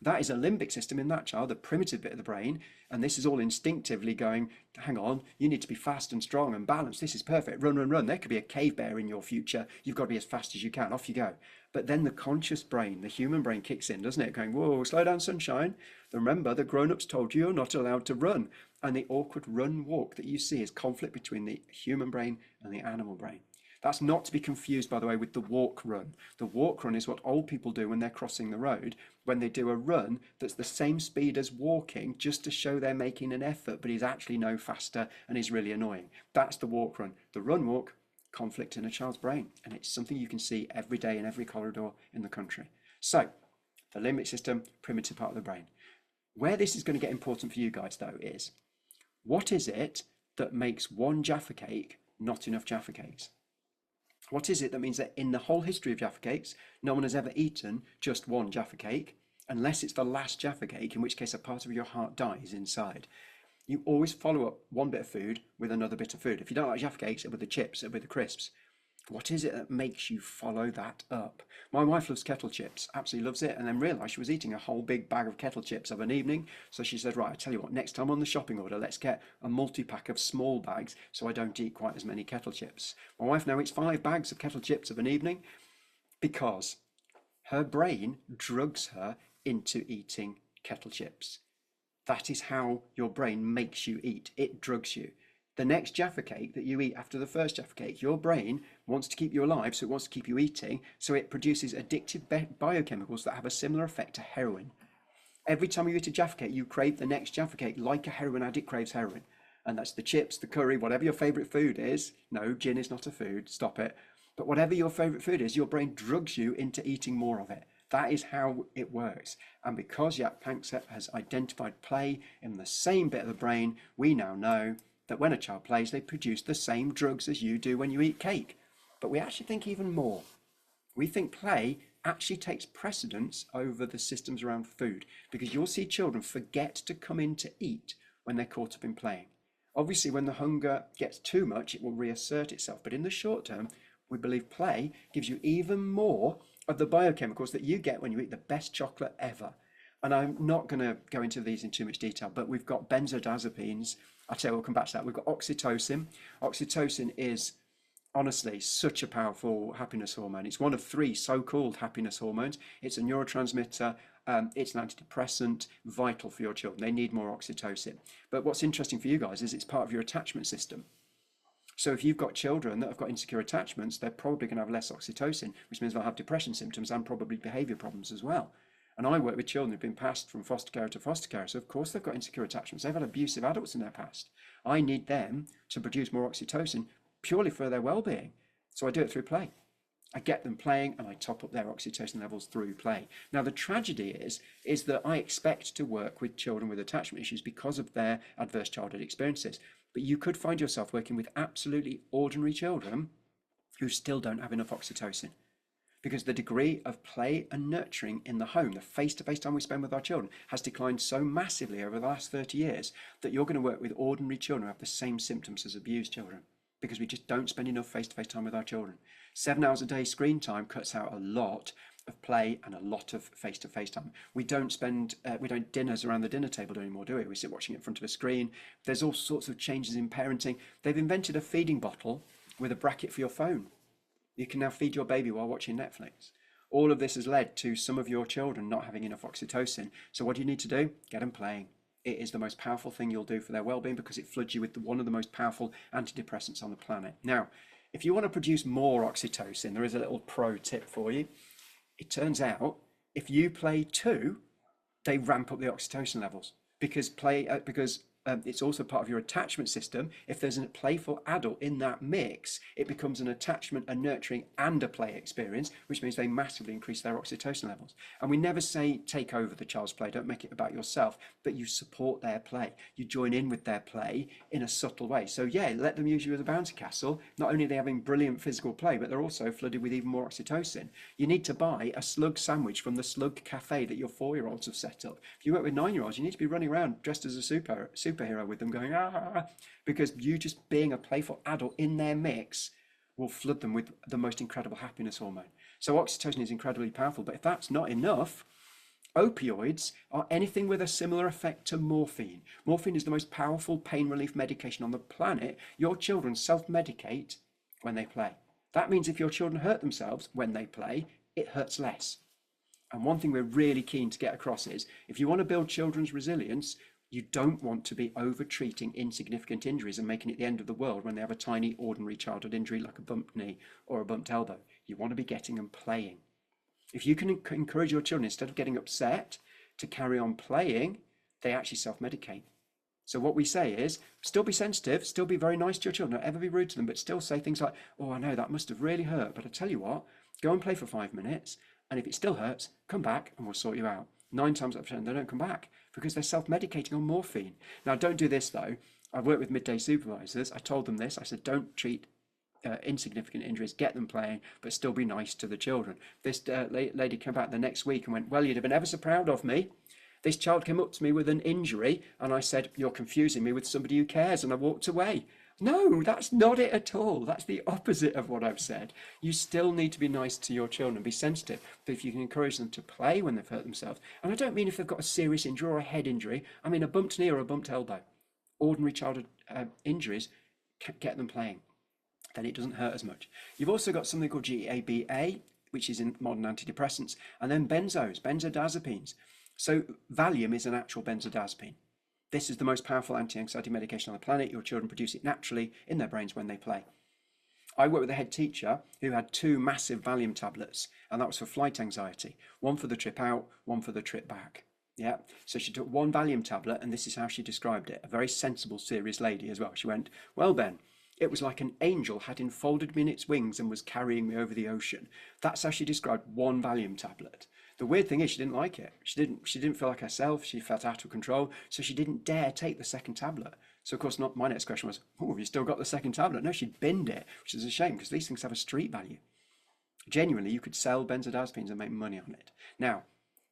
That is a limbic system in that child, the primitive bit of the brain, and this is all instinctively going, hang on, you need to be fast and strong and balanced. This is perfect. Run, run, run. There could be a cave bear in your future. You've got to be as fast as you can. Off you go. But then the conscious brain, the human brain kicks in, doesn't it? Going, whoa, slow down, sunshine. Remember, the grown-ups told you you're not allowed to run. And the awkward run walk that you see is conflict between the human brain and the animal brain. That's not to be confused, by the way, with the walk run. The walk run is what old people do when they're crossing the road, when they do a run that's the same speed as walking, just to show they're making an effort, but is actually no faster and is really annoying. That's the walk run. The run walk, conflict in a child's brain, and it's something you can see every day in every corridor in the country. So, the limbic system, primitive part of the brain. Where this is going to get important for you guys, though, is what is it that makes one Jaffa cake not enough Jaffa cakes? What is it that means that in the whole history of Jaffa cakes, no one has ever eaten just one Jaffa cake, unless it's the last Jaffa cake, in which case a part of your heart dies inside? You always follow up one bit of food with another bit of food. If you don't like Jaffa cakes, it with the chips, it with the crisps. What is it that makes you follow that up? My wife loves kettle chips, absolutely loves it, and then realised she was eating a whole big bag of kettle chips of an evening. So she said, right, I tell you what, next time on the shopping order, let's get a multi-pack of small bags so I don't eat quite as many kettle chips. My wife now eats 5 bags of kettle chips of an evening because her brain drugs her into eating kettle chips. That is how your brain makes you eat. It drugs you. The next Jaffa cake that you eat after the first Jaffa cake, your brain wants to keep you alive, so it wants to keep you eating, so it produces addictive biochemicals that have a similar effect to heroin. Every time you eat a Jaffa cake, you crave the next Jaffa cake like a heroin addict craves heroin. And that's the chips, the curry, whatever your favourite food is. No, gin is not a food, stop it. But whatever your favourite food is, your brain drugs you into eating more of it. That is how it works. And because Jaak Panksepp has identified play in the same bit of the brain, we now know that when a child plays, they produce the same drugs as you do when you eat cake. But we actually think even more. We think play actually takes precedence over the systems around food, because you'll see children forget to come in to eat when they're caught up in playing. Obviously, when the hunger gets too much, it will reassert itself. But in the short term, we believe play gives you even more of the biochemicals that you get when you eat the best chocolate ever. And I'm not going to go into these in too much detail, but we've got benzodiazepines. I'll tell you, we'll come back to that. We've got oxytocin. Oxytocin is honestly such a powerful happiness hormone. It's one of 3 so-called happiness hormones. It's a neurotransmitter. It's an antidepressant, vital for your children. They need more oxytocin. But what's interesting for you guys is it's part of your attachment system. So if you've got children that have got insecure attachments, they're probably going to have less oxytocin, which means they'll have depression symptoms and probably behavior problems as well. And I work with children who've been passed from foster care to foster care. So of course they've got insecure attachments. They've had abusive adults in their past. I need them to produce more oxytocin purely for their well-being. So I do it through play. I get them playing and I top up their oxytocin levels through play. Now the tragedy is that I expect to work with children with attachment issues because of their adverse childhood experiences. But you could find yourself working with absolutely ordinary children who still don't have enough oxytocin, because the degree of play and nurturing in the home, the face-to-face time we spend with our children, has declined so massively over the last 30 years that you're going to work with ordinary children who have the same symptoms as abused children, because we just don't spend enough face-to-face time with our children. 7 hours a day screen time cuts out a lot of play and a lot of face-to-face time. We don't dinners around the dinner table anymore, do we? We sit watching it in front of a screen. There's all sorts of changes in parenting. They've invented a feeding bottle with a bracket for your phone. You can now feed your baby while watching Netflix. All of this has led to some of your children not having enough oxytocin. So what do you need to do? Get them playing. It is the most powerful thing you'll do for their well-being, because it floods you with one of the most powerful antidepressants on the planet. Now, if you want to produce more oxytocin, there is a little pro tip for you. It turns out if you play too, they ramp up the oxytocin levels, because it's also part of your attachment system. If there's a playful adult in that mix, it becomes an attachment, a nurturing, and a play experience, which means they massively increase their oxytocin levels. And we never say take over the child's play, don't make it about yourself, but you support their play. You join in with their play in a subtle way. So yeah, let them use you as a bouncy castle. Not only are they having brilliant physical play, but they're also flooded with even more oxytocin. You need to buy a slug sandwich from the Slug Cafe that your 4-year-olds have set up. If you work with 9-year-olds, you need to be running around dressed as a superhero with them, going ah, because you just being a playful adult in their mix will flood them with the most incredible happiness hormone. So oxytocin is incredibly powerful. But if that's not enough, opioids are anything with a similar effect to morphine. Morphine is the most powerful pain relief medication on the planet. Your children self-medicate when they play. That means if your children hurt themselves when they play, it hurts less. And one thing we're really keen to get across is, if you want to build children's resilience, You don't want to be over treating insignificant injuries and making it the end of the world when they have a tiny, ordinary childhood injury like a bumped knee or a bumped elbow. You want to be getting them playing. If you can encourage your children, instead of getting upset, to carry on playing, they actually self-medicate. So what we say is, still be sensitive, still be very nice to your children, don't ever be rude to them, but still say things like, oh, I know that must have really hurt, but I tell you what, go and play for 5 minutes, and if it still hurts, come back and we'll sort you out. 9 times out of 10, they don't come back because they're self-medicating on morphine. Now, don't do this though. I've worked with midday supervisors. I told them this. I said, don't treat insignificant injuries, get them playing, but still be nice to the children. This lady came back the next week and went, well, you'd have been ever so proud of me. This child came up to me with an injury and I said, you're confusing me with somebody who cares, and I walked away. No, that's not it at all. That's the opposite of what I've said. You still need to be nice to your children and be sensitive. But if you can encourage them to play when they've hurt themselves, and I don't mean if they've got a serious injury or a head injury, I mean a bumped knee or a bumped elbow. Ordinary childhood injuries, get them playing. Then it doesn't hurt as much. You've also got something called GABA, which is in modern antidepressants, and then benzodiazepines. So Valium is an actual benzodiazepine. This is the most powerful anti-anxiety medication on the planet. Your children produce it naturally in their brains when they play. I worked with a head teacher who had 2 massive Valium tablets, and that was for flight anxiety. One for the trip out, one for the trip back. Yeah, so she took 1 Valium tablet, and this is how she described it. A very sensible, serious lady as well. She went, well, Ben, it was like an angel had enfolded me in its wings and was carrying me over the ocean. That's how she described 1 Valium tablet. The weird thing is she didn't like it. She didn't feel like herself. She felt out of control. So she didn't dare take the second tablet. So of course, not my next question was, oh, have you still got the second tablet? No, she'd binned it, which is a shame because these things have a street value. Genuinely, you could sell benzodiazepines and make money on it. Now,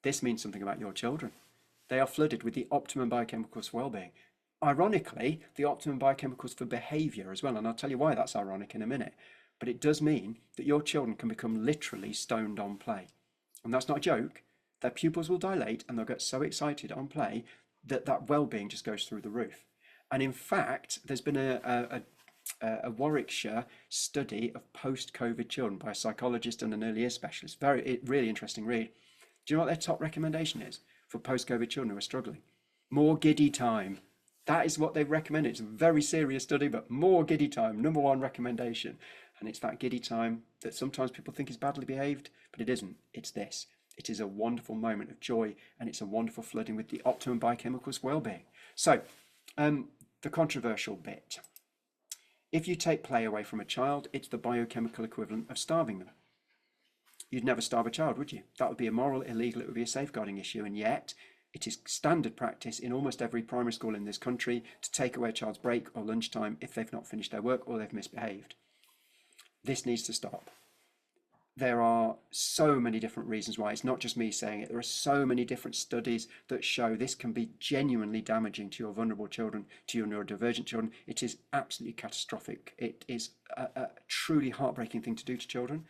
this means something about your children. They are flooded with the optimum biochemicals for well-being. Ironically, the optimum biochemicals for behaviour as well. And I'll tell you why that's ironic in a minute. But it does mean that your children can become literally stoned on play. And that's not a joke. Their pupils will dilate and they'll get so excited on play that that well-being just goes through the roof. And in fact, there's been a Warwickshire study of post-COVID children by a psychologist and an early years specialist. Really interesting read. Do you know what their top recommendation is for post-COVID children who are struggling? More giddy time. That is what they've recommended. It's a very serious study, but more giddy time, number 1 recommendation. And it's that giddy time that sometimes people think is badly behaved, but it isn't. It's this. It is a wonderful moment of joy, and it's a wonderful flooding with the optimum biochemicals well-being. So, the controversial bit. If you take play away from a child, it's the biochemical equivalent of starving them. You'd never starve a child, would you? That would be immoral, illegal, it would be a safeguarding issue, and yet it is standard practice in almost every primary school in this country to take away a child's break or lunchtime if they've not finished their work or they've misbehaved. This needs to stop. There are so many different reasons why. It's not just me saying it. There are so many different studies that show this can be genuinely damaging to your vulnerable children, to your neurodivergent children. It is absolutely catastrophic. It is a truly heartbreaking thing to do to children.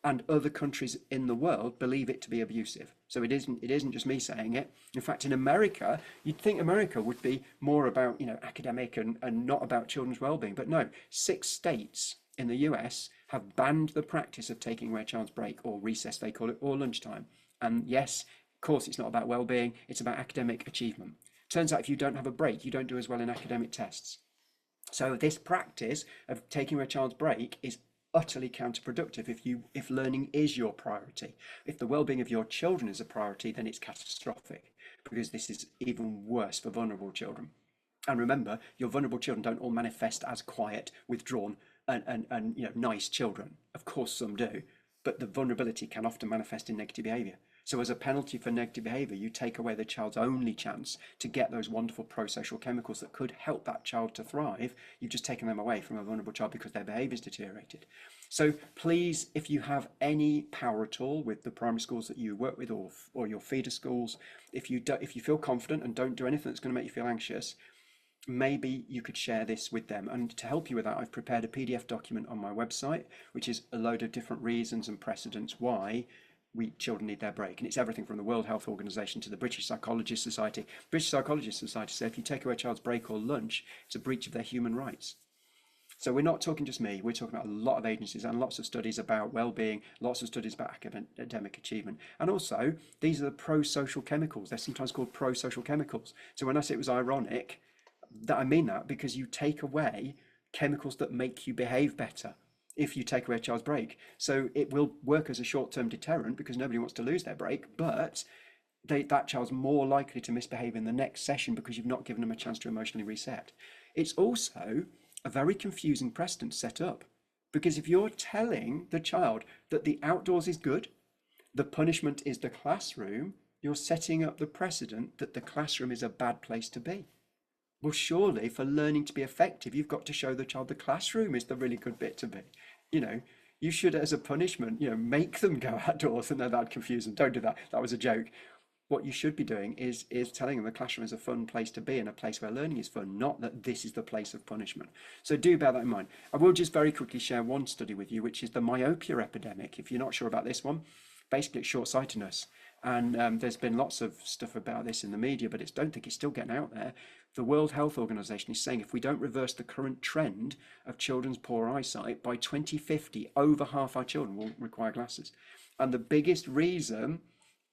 And other countries in the world believe it to be abusive. So it isn't just me saying it. In fact, in America, you'd think America would be more about, academic and not about children's well-being. But no, 6 states in the US have banned the practice of taking away a child's break, or recess they call it, or lunchtime. And yes, of course, it's not about well-being, it's about academic achievement. Turns out if you don't have a break, you don't do as well in academic tests. So this practice of taking away a child's break is utterly counterproductive if learning is your priority. If the well-being of your children is a priority, then it's catastrophic, because this is even worse for vulnerable children. And remember, your vulnerable children don't all manifest as quiet, withdrawn, and nice children. Of course some do, but the vulnerability can often manifest in negative behaviour. So as a penalty for negative behaviour, you take away the child's only chance to get those wonderful pro-social chemicals that could help that child to thrive. You've just taken them away from a vulnerable child because their behaviour's deteriorated. So please, if you have any power at all with the primary schools that you work with, or your feeder schools, if you feel confident and don't do anything that's going to make you feel anxious, maybe you could share this with them. And to help you with that, I've prepared a PDF document on my website, which is a load of different reasons and precedents why children need their break. And it's everything from the World Health Organization to the British Psychologist Society. British Psychologist Society said if you take away a child's break or lunch, it's a breach of their human rights. So we're not talking just me, we're talking about a lot of agencies and lots of studies about well-being, lots of studies about academic achievement. And also, these are the pro-social chemicals. They're sometimes called pro-social chemicals. So when I say it was ironic, that I mean that because you take away chemicals that make you behave better if you take away a child's break. So it will work as a short-term deterrent because nobody wants to lose their break, but that child's more likely to misbehave in the next session because you've not given them a chance to emotionally reset. It's also a very confusing precedent set up because if you're telling the child that the outdoors is good, the punishment is the classroom, you're setting up the precedent that the classroom is a bad place to be. Well, surely for learning to be effective, you've got to show the child the classroom is the really good bit to be. You know, you should, as a punishment, make them go outdoors. And no, that'd confuse them. Don't do that. That was a joke. What you should be doing is telling them the classroom is a fun place to be and a place where learning is fun, not that this is the place of punishment. So do bear that in mind. I will just very quickly share one study with you, which is the myopia epidemic. If you're not sure about this one, basically it's short-sightedness. And there's been lots of stuff about this in the media, but don't think it's still getting out there. The World Health Organization is saying if we don't reverse the current trend of children's poor eyesight, by 2050, over half our children will require glasses. And the biggest reason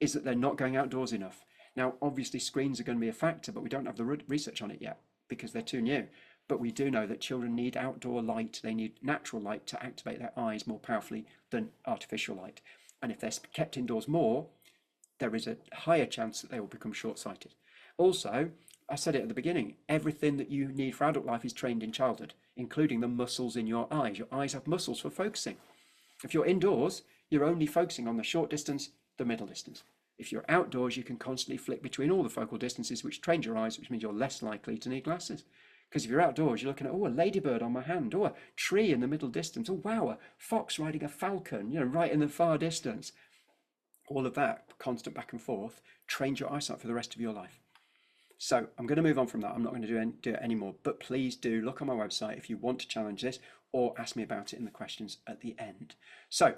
is that they're not going outdoors enough. Now, obviously, screens are going to be a factor, but we don't have the research on it yet because they're too new. But we do know that children need outdoor light. They need natural light to activate their eyes more powerfully than artificial light. And if they're kept indoors more, there is a higher chance that they will become short-sighted. Also, I said it at the beginning, everything that you need for adult life is trained in childhood, including the muscles in your eyes. Your eyes have muscles for focusing. If you're indoors, you're only focusing on the short distance, the middle distance. If you're outdoors, you can constantly flick between all the focal distances, which trains your eyes, which means you're less likely to need glasses. Because if you're outdoors, you're looking at, oh, a ladybird on my hand, oh, a tree in the middle distance, oh, wow, a fox riding a falcon, right in the far distance. All of that, constant back and forth, trains your eyesight for the rest of your life. So I'm going to move on from that. I'm not going to do it anymore, but please do look on my website if you want to challenge this or ask me about it in the questions at the end. So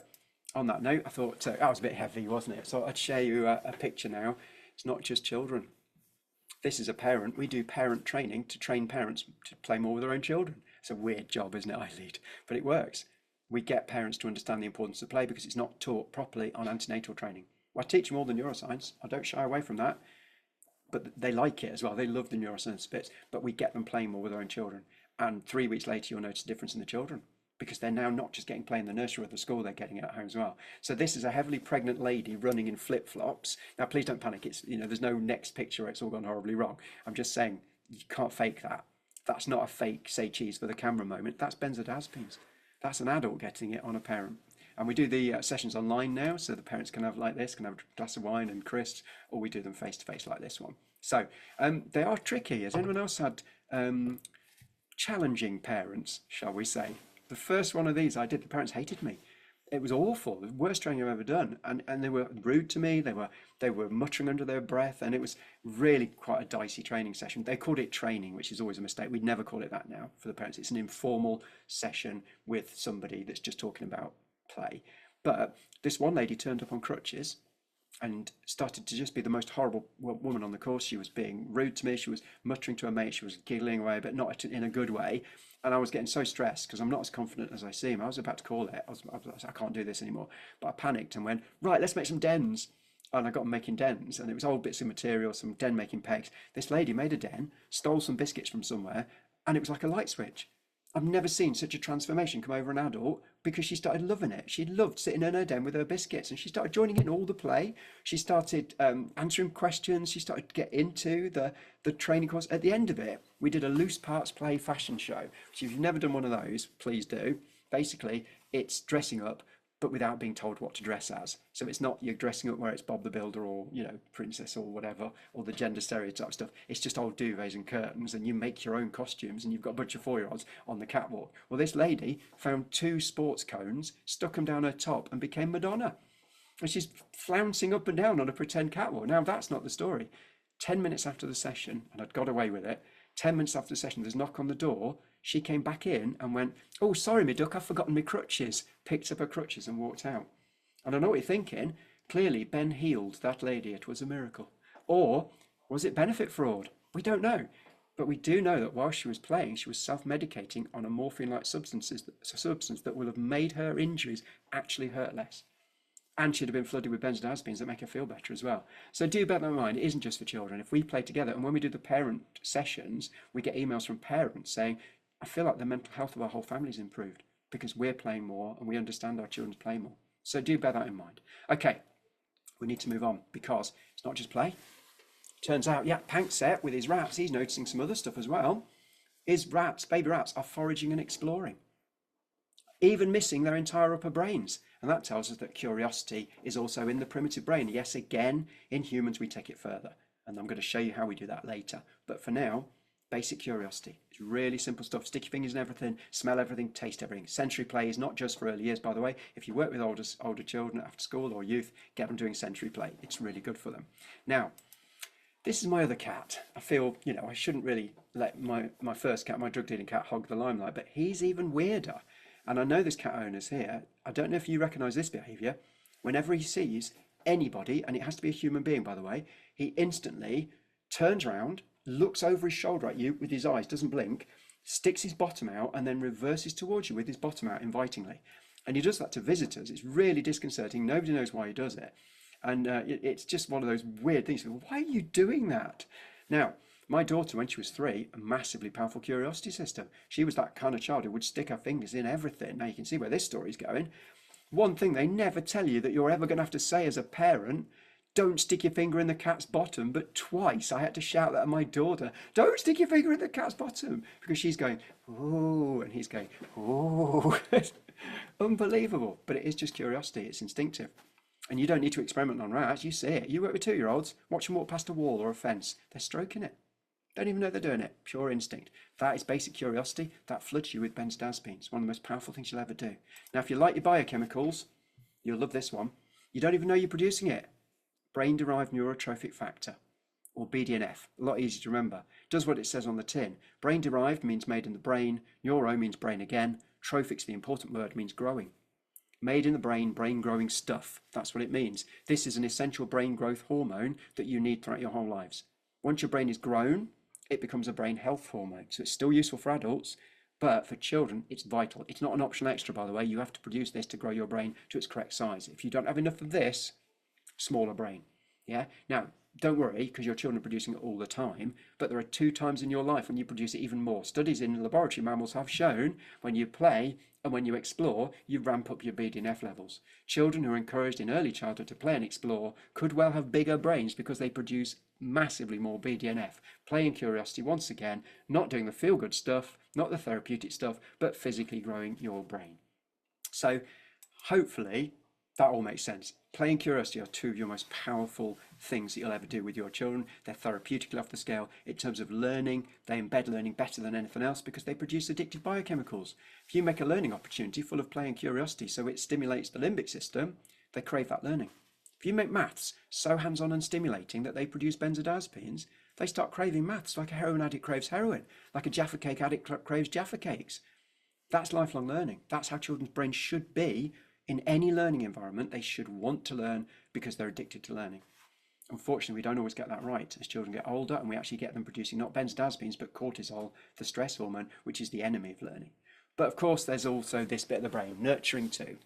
on that note, I thought that was a bit heavy, wasn't it? So I'd share you a picture now. It's not just children. This is a parent. We do parent training to train parents to play more with their own children. It's a weird job, isn't it, I lead? But it works. We get parents to understand the importance of play because it's not taught properly on antenatal training. Well, I teach them all the neuroscience. I don't shy away from that. But they like it as well. They love the neuroscience bits, but we get them playing more with their own children. And 3 weeks later, you'll notice a difference in the children because they're now not just getting play in the nursery or the school, they're getting it at home as well. So this is a heavily pregnant lady running in flip-flops. Now, please don't panic. It's, there's no next picture where it's all gone horribly wrong. I'm just saying you can't fake that. That's not a fake, say cheese for the camera moment. That's benzodiazepines. That's an adult getting it on a parent. And we do the sessions online now, so the parents can have like this, can have a glass of wine and crisps, or we do them face to face like this one. So they are tricky. Has anyone else had challenging parents, shall we say? The first one of these I did, the parents hated me. It was awful, the worst training I've ever done, and they were rude to me. They were muttering under their breath, and it was really quite a dicey training session. They called it training, which is always a mistake. We'd never call it that now for the parents. It's an informal session with somebody that's just talking about play. But this one lady turned up on crutches and started to just be the most horrible woman on the course. She was being rude to me. She was muttering to her mate. She was giggling away, but not in a good way. And I was getting so stressed because I'm not as confident as I seem. I was about to call it. I can't do this anymore. But I panicked and went, right, let's make some dens. And I got them making dens. And it was old bits of material, some den making pegs. This lady made a den, stole some biscuits from somewhere, and it was like a light switch. I've never seen such a transformation come over an adult because she started loving it. She loved sitting in her den with her biscuits and she started joining in all the play. She started answering questions. She started to get into the training course. At the end of it, we did a loose parts play fashion show, which if you've never done one of those, please do. Basically, it's dressing up, but without being told what to dress as. So it's not you're dressing up where it's Bob the Builder or, princess or whatever, or the gender stereotype stuff. It's just old duvets and curtains, and you make your own costumes, and you've got a bunch of 4-year-olds on the catwalk. Well, this lady found 2 sports cones, stuck them down her top, and became Madonna. And she's flouncing up and down on a pretend catwalk. Now, that's not the story. 10 minutes after the session, and I'd got away with it, 10 minutes after the session, there's a knock on the door. She came back in and went, oh, sorry, me duck, I've forgotten my crutches. Picked up her crutches and walked out. And I know what you're thinking. Clearly, Ben healed that lady. It was a miracle. Or was it benefit fraud? We don't know. But we do know that while she was playing, she was self-medicating on a morphine-like substance that will have made her injuries actually hurt less. And she'd have been flooded with benzodiazepines that make her feel better as well. So do bear that in mind. It isn't just for children. If we play together, and when we do the parent sessions, we get emails from parents saying, I feel like the mental health of our whole family's improved because we're playing more and we understand our children's play more. So do bear that in mind. Okay, we need to move on because it's not just play. Turns out, yeah, Pankset with his rats, he's noticing some other stuff as well. His rats, baby rats, are foraging and exploring, even missing their entire upper brains. And that tells us that curiosity is also in the primitive brain. Yes, again, in humans, we take it further. And I'm going to show you how we do that later. But for now, basic curiosity. It's really simple stuff. Stick your fingers in everything, smell everything, taste everything. Sensory play is not just for early years, by the way. If you work with older children after school or youth, get them doing sensory play. It's really good for them. Now, this is my other cat. I feel, I shouldn't really let my first cat, my drug dealing cat, hog the limelight, but he's even weirder. And I know there's cat owners here. I don't know if you recognise this behaviour. Whenever he sees anybody, and it has to be a human being, by the way, he instantly turns around, looks over his shoulder at you with his eyes, doesn't blink, sticks his bottom out, and then reverses towards you with his bottom out invitingly. And he does that to visitors. It's really disconcerting. Nobody knows why he does it. And it's just one of those weird things. Why are you doing that? Now, my daughter, when she was 3, a massively powerful curiosity system. She was that kind of child who would stick her fingers in everything. Now you can see where this story's going. One thing they never tell you that you're ever going to have to say as a parent, don't stick your finger in the cat's bottom, but twice I had to shout that at my daughter, don't stick your finger in the cat's bottom, because she's going, oh, and he's going, oh. Unbelievable, but it is just curiosity, it's instinctive. And you don't need to experiment on rats, you see it. You work with 2-year-olds, watch them walk past a wall or a fence, they're stroking it. Don't even know they're doing it, pure instinct. That is basic curiosity, that floods you with benzodiazepines, one of the most powerful things you'll ever do. Now, if you like your biochemicals, you'll love this one. You don't even know you're producing it. Brain-derived neurotrophic factor, or BDNF, a lot easier to remember. Does what it says on the tin. Brain-derived means made in the brain, neuro means brain again, trophic's the important word, means growing. Made in the brain, brain-growing stuff, that's what it means. This is an essential brain growth hormone that you need throughout your whole lives. Once your brain is grown, it becomes a brain health hormone. So it's still useful for adults, but for children, it's vital. It's not an optional extra, by the way. You have to produce this to grow your brain to its correct size. If you don't have enough of this, smaller brain. Yeah. Now, don't worry, because your children are producing it all the time, but there are 2 times in your life when you produce it even more. Studies in laboratory mammals have shown when you play and when you explore, you ramp up your BDNF levels. Children who are encouraged in early childhood to play and explore could well have bigger brains because they produce massively more BDNF. Play and curiosity, once again, not doing the feel-good stuff, not the therapeutic stuff, but physically growing your brain. So hopefully that all makes sense. Play and curiosity are 2 of your most powerful things that you'll ever do with your children. They're therapeutically off the scale. In terms of learning, they embed learning better than anything else because they produce addictive biochemicals. If you make a learning opportunity full of play and curiosity so it stimulates the limbic system, they crave that learning. If you make maths so hands-on and stimulating that they produce benzodiazepines, they start craving maths like a heroin addict craves heroin, like a Jaffa cake addict craves Jaffa cakes. That's lifelong learning. That's how children's brains should be. In any learning environment, they should want to learn because they're addicted to learning. Unfortunately, we don't always get that right as children get older, and we actually get them producing not benzodiazepines, but cortisol, the stress hormone, which is the enemy of learning. But of course, there's also this bit of the brain, nurturing too.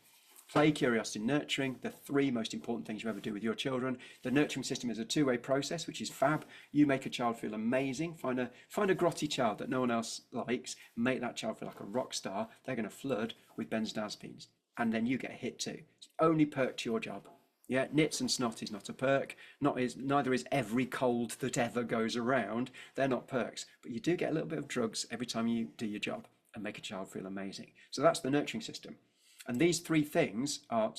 Play, curiosity, nurturing, the 3 most important things you ever do with your children. The nurturing system is a 2-way process, which is fab. You make a child feel amazing. Find a grotty child that no one else likes. Make that child feel like a rock star. They're going to flood with benzodiazepines. And then you get a hit too. It's only perk to your job. Yeah, nits and snot is not a perk. Neither is every cold that ever goes around. They're not perks. But you do get a little bit of drugs every time you do your job and make a child feel amazing. So that's the nurturing system. And these three things are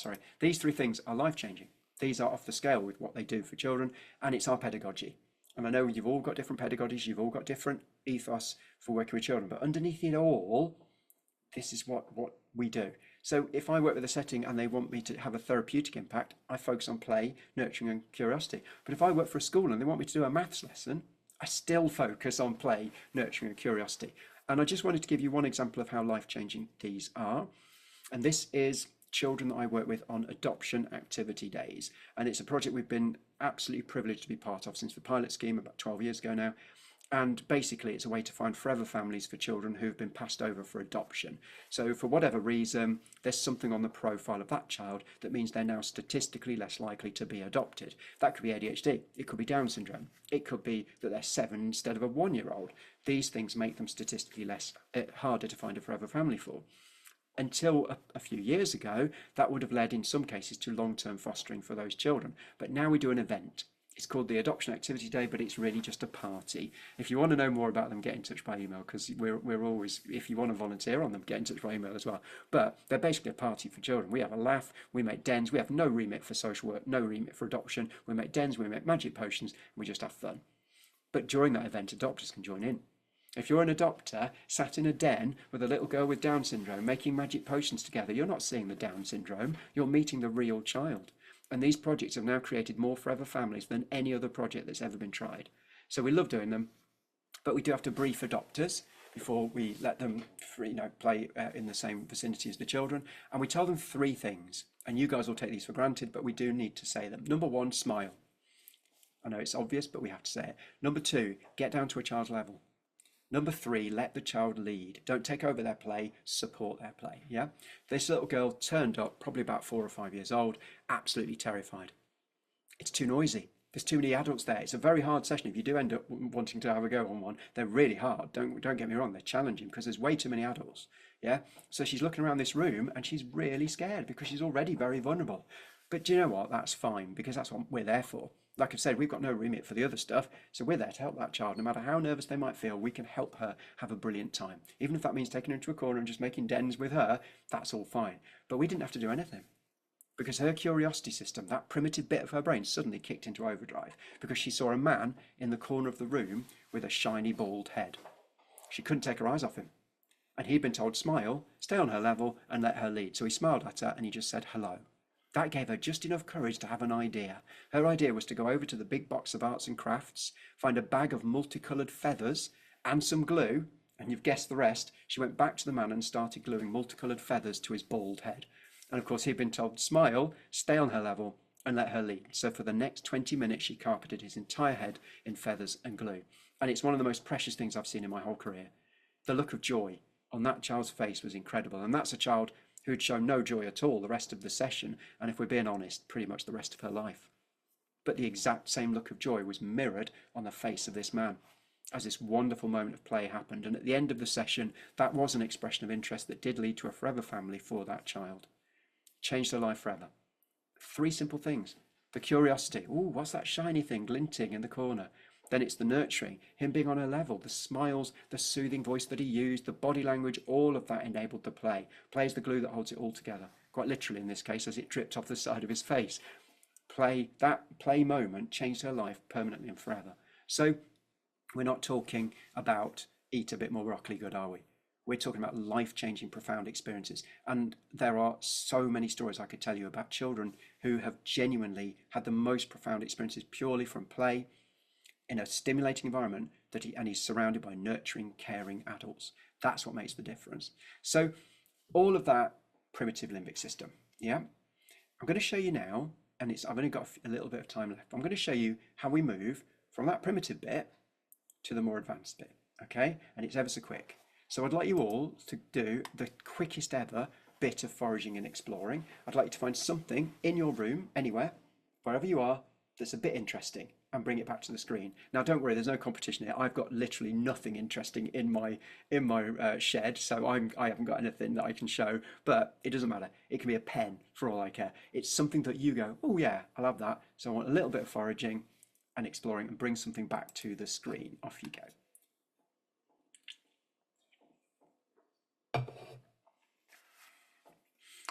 life-changing. These are off the scale with what they do for children, and it's our pedagogy. And I know you've all got different pedagogies, you've all got different ethos for working with children, but underneath it all, this is what we do. So if I work with a setting and they want me to have a therapeutic impact, I focus on play, nurturing and curiosity. But if I work for a school and they want me to do a maths lesson, I still focus on play, nurturing and curiosity. And I just wanted to give you one example of how life-changing these are. And this is children that I work with on adoption activity days. And it's a project we've been absolutely privileged to be part of since the pilot scheme about 12 years ago now. And basically, it's a way to find forever families for children who've been passed over for adoption. So, for whatever reason, there's something on the profile of that child that means they're now statistically less likely to be adopted. That could be ADHD, it could be Down syndrome, it could be that they're 7 instead of a 1 year old. These things make them statistically less harder to find a forever family for. Until a few years ago, that would have led in some cases to long-term fostering for those children. But now we do an event. It's called the Adoption Activity Day, but it's really just a party. If you want to know more about them, get in touch by email, because we're always, if you want to volunteer on them, get in touch by email as well. But they're basically a party for children. We have a laugh, we make dens, we have no remit for social work, no remit for adoption. We make dens, we make magic potions, and we just have fun. But during that event, adopters can join in. If you're an adopter sat in a den with a little girl with Down syndrome making magic potions together, you're not seeing the Down syndrome, you're meeting the real child. And these projects have now created more forever families than any other project that's ever been tried. So we love doing them, but we do have to brief adopters before we let them play in the same vicinity as the children. And we tell them 3 things, and you guys will take these for granted, but we do need to say them. Number 1, smile. I know it's obvious, but we have to say it. Number 2, get down to a child's level. Number 3, let the child lead. Don't take over their play, support their play. Yeah. This little girl turned up, probably about 4 or 5 years old, absolutely terrified. It's too noisy. There's too many adults there. It's a very hard session. If you do end up wanting to have a go on one, they're really hard. Don't get me wrong, they're challenging because there's way too many adults. Yeah. So she's looking around this room and she's really scared because she's already very vulnerable. But do you know what? That's fine, because that's what we're there for. Like I've said, we've got no remit for the other stuff, so we're there to help that child. No matter how nervous they might feel, we can help her have a brilliant time. Even if that means taking her into a corner and just making dens with her, that's all fine. But we didn't have to do anything, because her curiosity system, that primitive bit of her brain, suddenly kicked into overdrive because she saw a man in the corner of the room with a shiny bald head. She couldn't take her eyes off him. And he'd been told, smile, stay on her level, and let her lead. So he smiled at her and he just said hello. That gave her just enough courage to have an idea. Her idea was to go over to the big box of arts and crafts, find a bag of multicoloured feathers and some glue, and you've guessed the rest. She went back to the man and started gluing multicoloured feathers to his bald head. And of course, he'd been told, smile, stay on her level, and let her lead. So for the next 20 minutes, she carpeted his entire head in feathers and glue. And it's one of the most precious things I've seen in my whole career. The look of joy on that child's face was incredible. And that's a child who'd shown no joy at all the rest of the session, and if we're being honest, pretty much the rest of her life. But the exact same look of joy was mirrored on the face of this man as this wonderful moment of play happened. And at the end of the session, that was an expression of interest that did lead to a forever family for that child. Changed her life forever. 3 simple things. The curiosity. Ooh, what's that shiny thing glinting in the corner? Then it's the nurturing, him being on her level, the smiles, the soothing voice that he used, the body language, all of that enabled the play. Play is the glue that holds it all together, quite literally in this case, as it dripped off the side of his face. That play moment changed her life permanently and forever. So we're not talking about eat a bit more broccoli good, are we? We're talking about life-changing, profound experiences. And there are so many stories I could tell you about children who have genuinely had the most profound experiences purely from play, in a stimulating environment and he's surrounded by nurturing, caring adults. That's what makes the difference. So all of that primitive limbic system, yeah? I'm going to show you now, and I've only got a little bit of time left. I'm going to show you how we move from that primitive bit to the more advanced bit, okay? And it's ever so quick. So I'd like you all to do the quickest ever bit of foraging and exploring. I'd like you to find something in your room, anywhere, wherever you are, that's a bit interesting, and bring it back to the screen. Now, don't worry, there's no competition here. I've got literally nothing interesting in my shed, so I haven't got anything that I can show. But it doesn't matter. It can be a pen for all I care. It's something that you go, oh yeah, I love that. So I want a little bit of foraging and exploring, and bring something back to the screen. Off you go.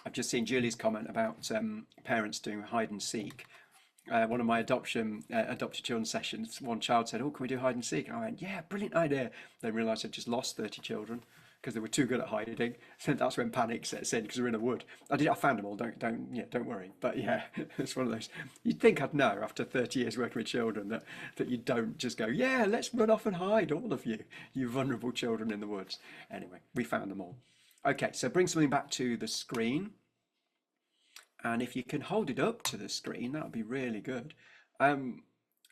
I've just seen Julie's comment about parents doing hide and seek. One of my adopted children sessions, one child said, oh, can we do hide and seek? And I went, yeah, brilliant idea. Then realised I'd just lost 30 children because they were too good at hiding. So that's when panic sets in, because we're in a wood. I found them all, don't worry. But yeah, it's one of those, you'd think I'd know after 30 years working with children that you don't just go, yeah, let's run off and hide, all of you vulnerable children in the woods. Anyway, we found them all. Okay, so bring something back to the screen. And if you can hold it up to the screen, that would be really good.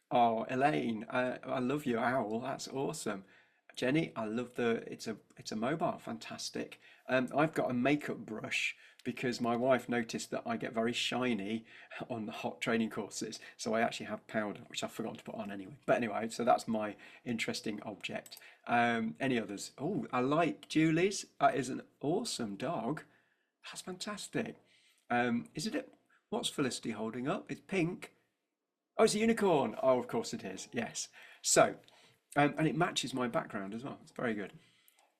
Oh, Elaine, I love your owl. That's awesome. Jenny, I love the it's a mobile, fantastic. I've got a makeup brush because my wife noticed that I get very shiny on the hot training courses, so I actually have powder, which I forgot to put on anyway. But anyway, so that's my interesting object. Any others? Oh, I like Julie's. That is an awesome dog. That's fantastic. Is it? What's Felicity holding up? It's pink. Oh, it's a unicorn. Oh, of course it is. Yes. So, and it matches my background as well. It's very good.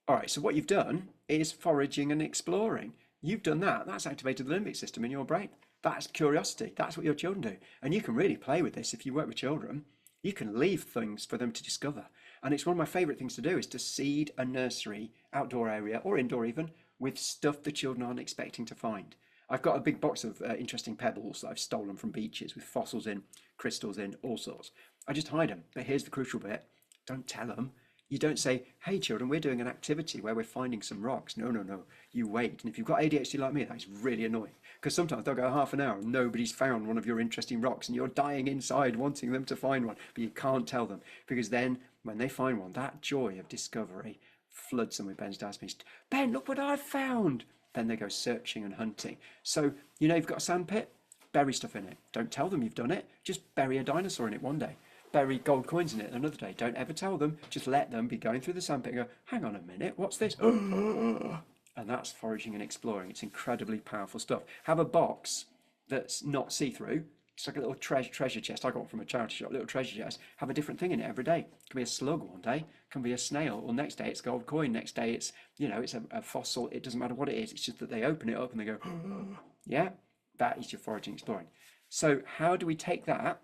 All right. So what you've done is foraging and exploring. You've done that. That's activated the limbic system in your brain. That's curiosity. That's what your children do. And you can really play with this if you work with children. You can leave things for them to discover. And it's one of my favourite things to do is to seed a nursery, outdoor area or indoor even, with stuff the children aren't expecting to find. I've got a big box of interesting pebbles that I've stolen from beaches with fossils in, crystals in, all sorts. I just hide them. But here's the crucial bit: don't tell them. You don't say, hey, children, we're doing an activity where we're finding some rocks. No, no, no. You wait. And if you've got ADHD like me, that's really annoying. Because sometimes they'll go half an hour and nobody's found one of your interesting rocks and you're dying inside wanting them to find one. But you can't tell them. Because then when they find one, that joy of discovery floods them with Ben's dad's. Ben, look what I've found. Then they go searching and hunting. So, you've got a sandpit, bury stuff in it. Don't tell them you've done it. Just bury a dinosaur in it one day. Bury gold coins in it another day. Don't ever tell them. Just let them be going through the sandpit and go, hang on a minute, what's this? And that's foraging and exploring. It's incredibly powerful stuff. Have a box that's not see-through. It's like a little treasure chest. I got one from a charity shop, little treasure chest. Have a different thing in it every day. It can be a slug one day, it can be a snail, or next day it's gold coin, next day it's, it's a fossil. It doesn't matter what it is. It's just that they open it up and they go, yeah, that is your foraging exploring. So how do we take that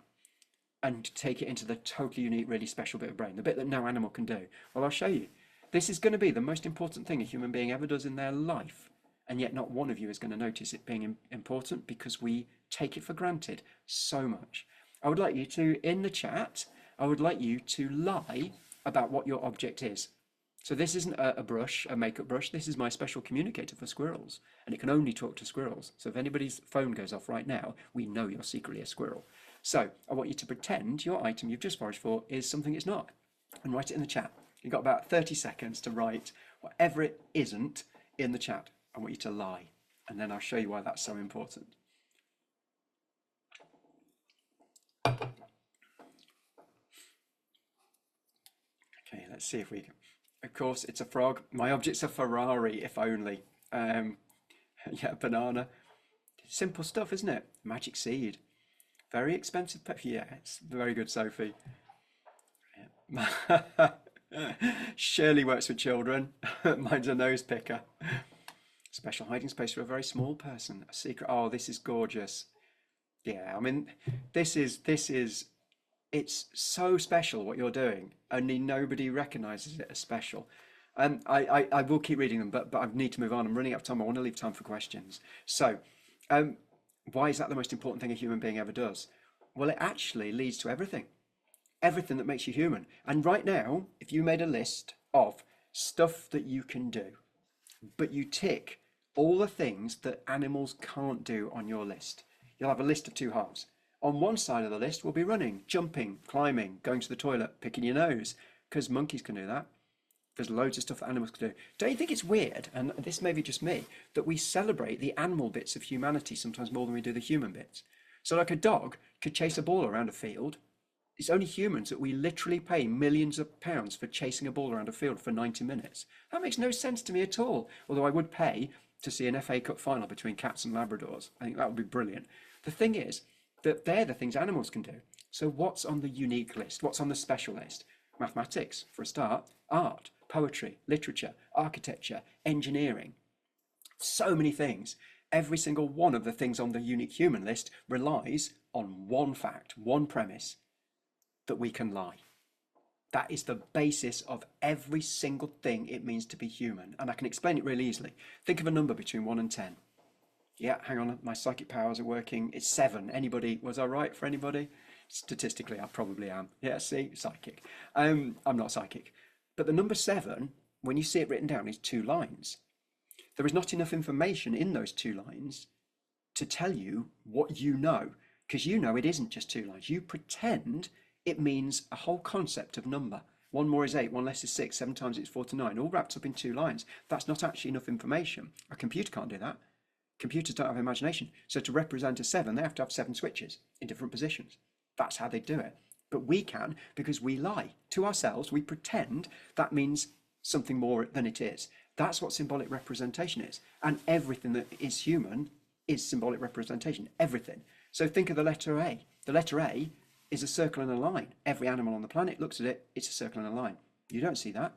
and take it into the totally unique, really special bit of brain, the bit that no animal can do? Well, I'll show you. This is going to be the most important thing a human being ever does in their life. And yet not one of you is going to notice it being important because we take it for granted so much. I would like you to, in the chat, I would like you to lie about what your object is. So this isn't a brush, a makeup brush. This is my special communicator for squirrels, and it can only talk to squirrels. So if anybody's phone goes off right now, we know you're secretly a squirrel. So I want you to pretend your item you've just foraged for is something it's not, and write it in the chat. You've got about 30 seconds to write whatever it isn't in the chat. I want you to lie, and then I'll show you why that's so important. Okay, let's see if we can. Of course, it's a frog. My object's a Ferrari, if only. Yeah, banana. Simple stuff, isn't it? Magic seed. Very expensive. Yeah, it's very good, Sophie. Yeah. Shirley works with children. Mine's a nose picker. Special hiding space for a very small person. A secret. Oh, this is gorgeous. Yeah, I mean, this is it's so special what you're doing. Only nobody recognizes it as special. I will keep reading them, but I need to move on. I'm running out of time. I want to leave time for questions. So, um, why is that the most important thing a human being ever does? Well, it actually leads to everything. Everything that makes you human. And right now, if you made a list of stuff that you can do, but you tick all the things that animals can't do on your list, you'll have a list of two halves. On one side of the list will be running, jumping, climbing, going to the toilet, picking your nose, because monkeys can do that. There's loads of stuff that animals can do. Don't you think it's weird, and this may be just me, that we celebrate the animal bits of humanity sometimes more than we do the human bits? So like a dog could chase a ball around a field. It's only humans that we literally pay millions of pounds for chasing a ball around a field for 90 minutes. That makes no sense to me at all. Although I would pay to see an FA Cup final between cats and Labradors. I think that would be brilliant. The thing is that they're the things animals can do. So what's on the unique list? What's on the special list? Mathematics, for a start, art, poetry, literature, architecture, engineering. So many things. Every single one of the things on the unique human list relies on one fact, one premise, that we can lie. That is the basis of every single thing it means to be human. And I can explain it really easily. Think of a number between 1 and 10. Yeah, hang on, my psychic powers are working. It's 7. Anybody? Was I right for anybody? Statistically, I probably am. Yeah, see, psychic. I'm not psychic. But the number 7, when you see it written down, is 2 lines. There is not enough information in those 2 lines to tell you what you know, because you know it isn't just 2 lines. You pretend It means a whole concept of number. One more is 8, one less is 6, 7 times it's 49, all wrapped up in 2 lines. That's not actually enough information. A computer can't do that. Computers don't have imagination. So to represent a 7, they have to have 7 switches in different positions. That's how they do it. But we can because we lie to ourselves. We pretend that means something more than it is. That's what symbolic representation is. And everything that is human is symbolic representation. Everything. So think of the letter A. The letter A is a circle and a line. Every animal on the planet looks at it, it's a circle and a line. You don't see that.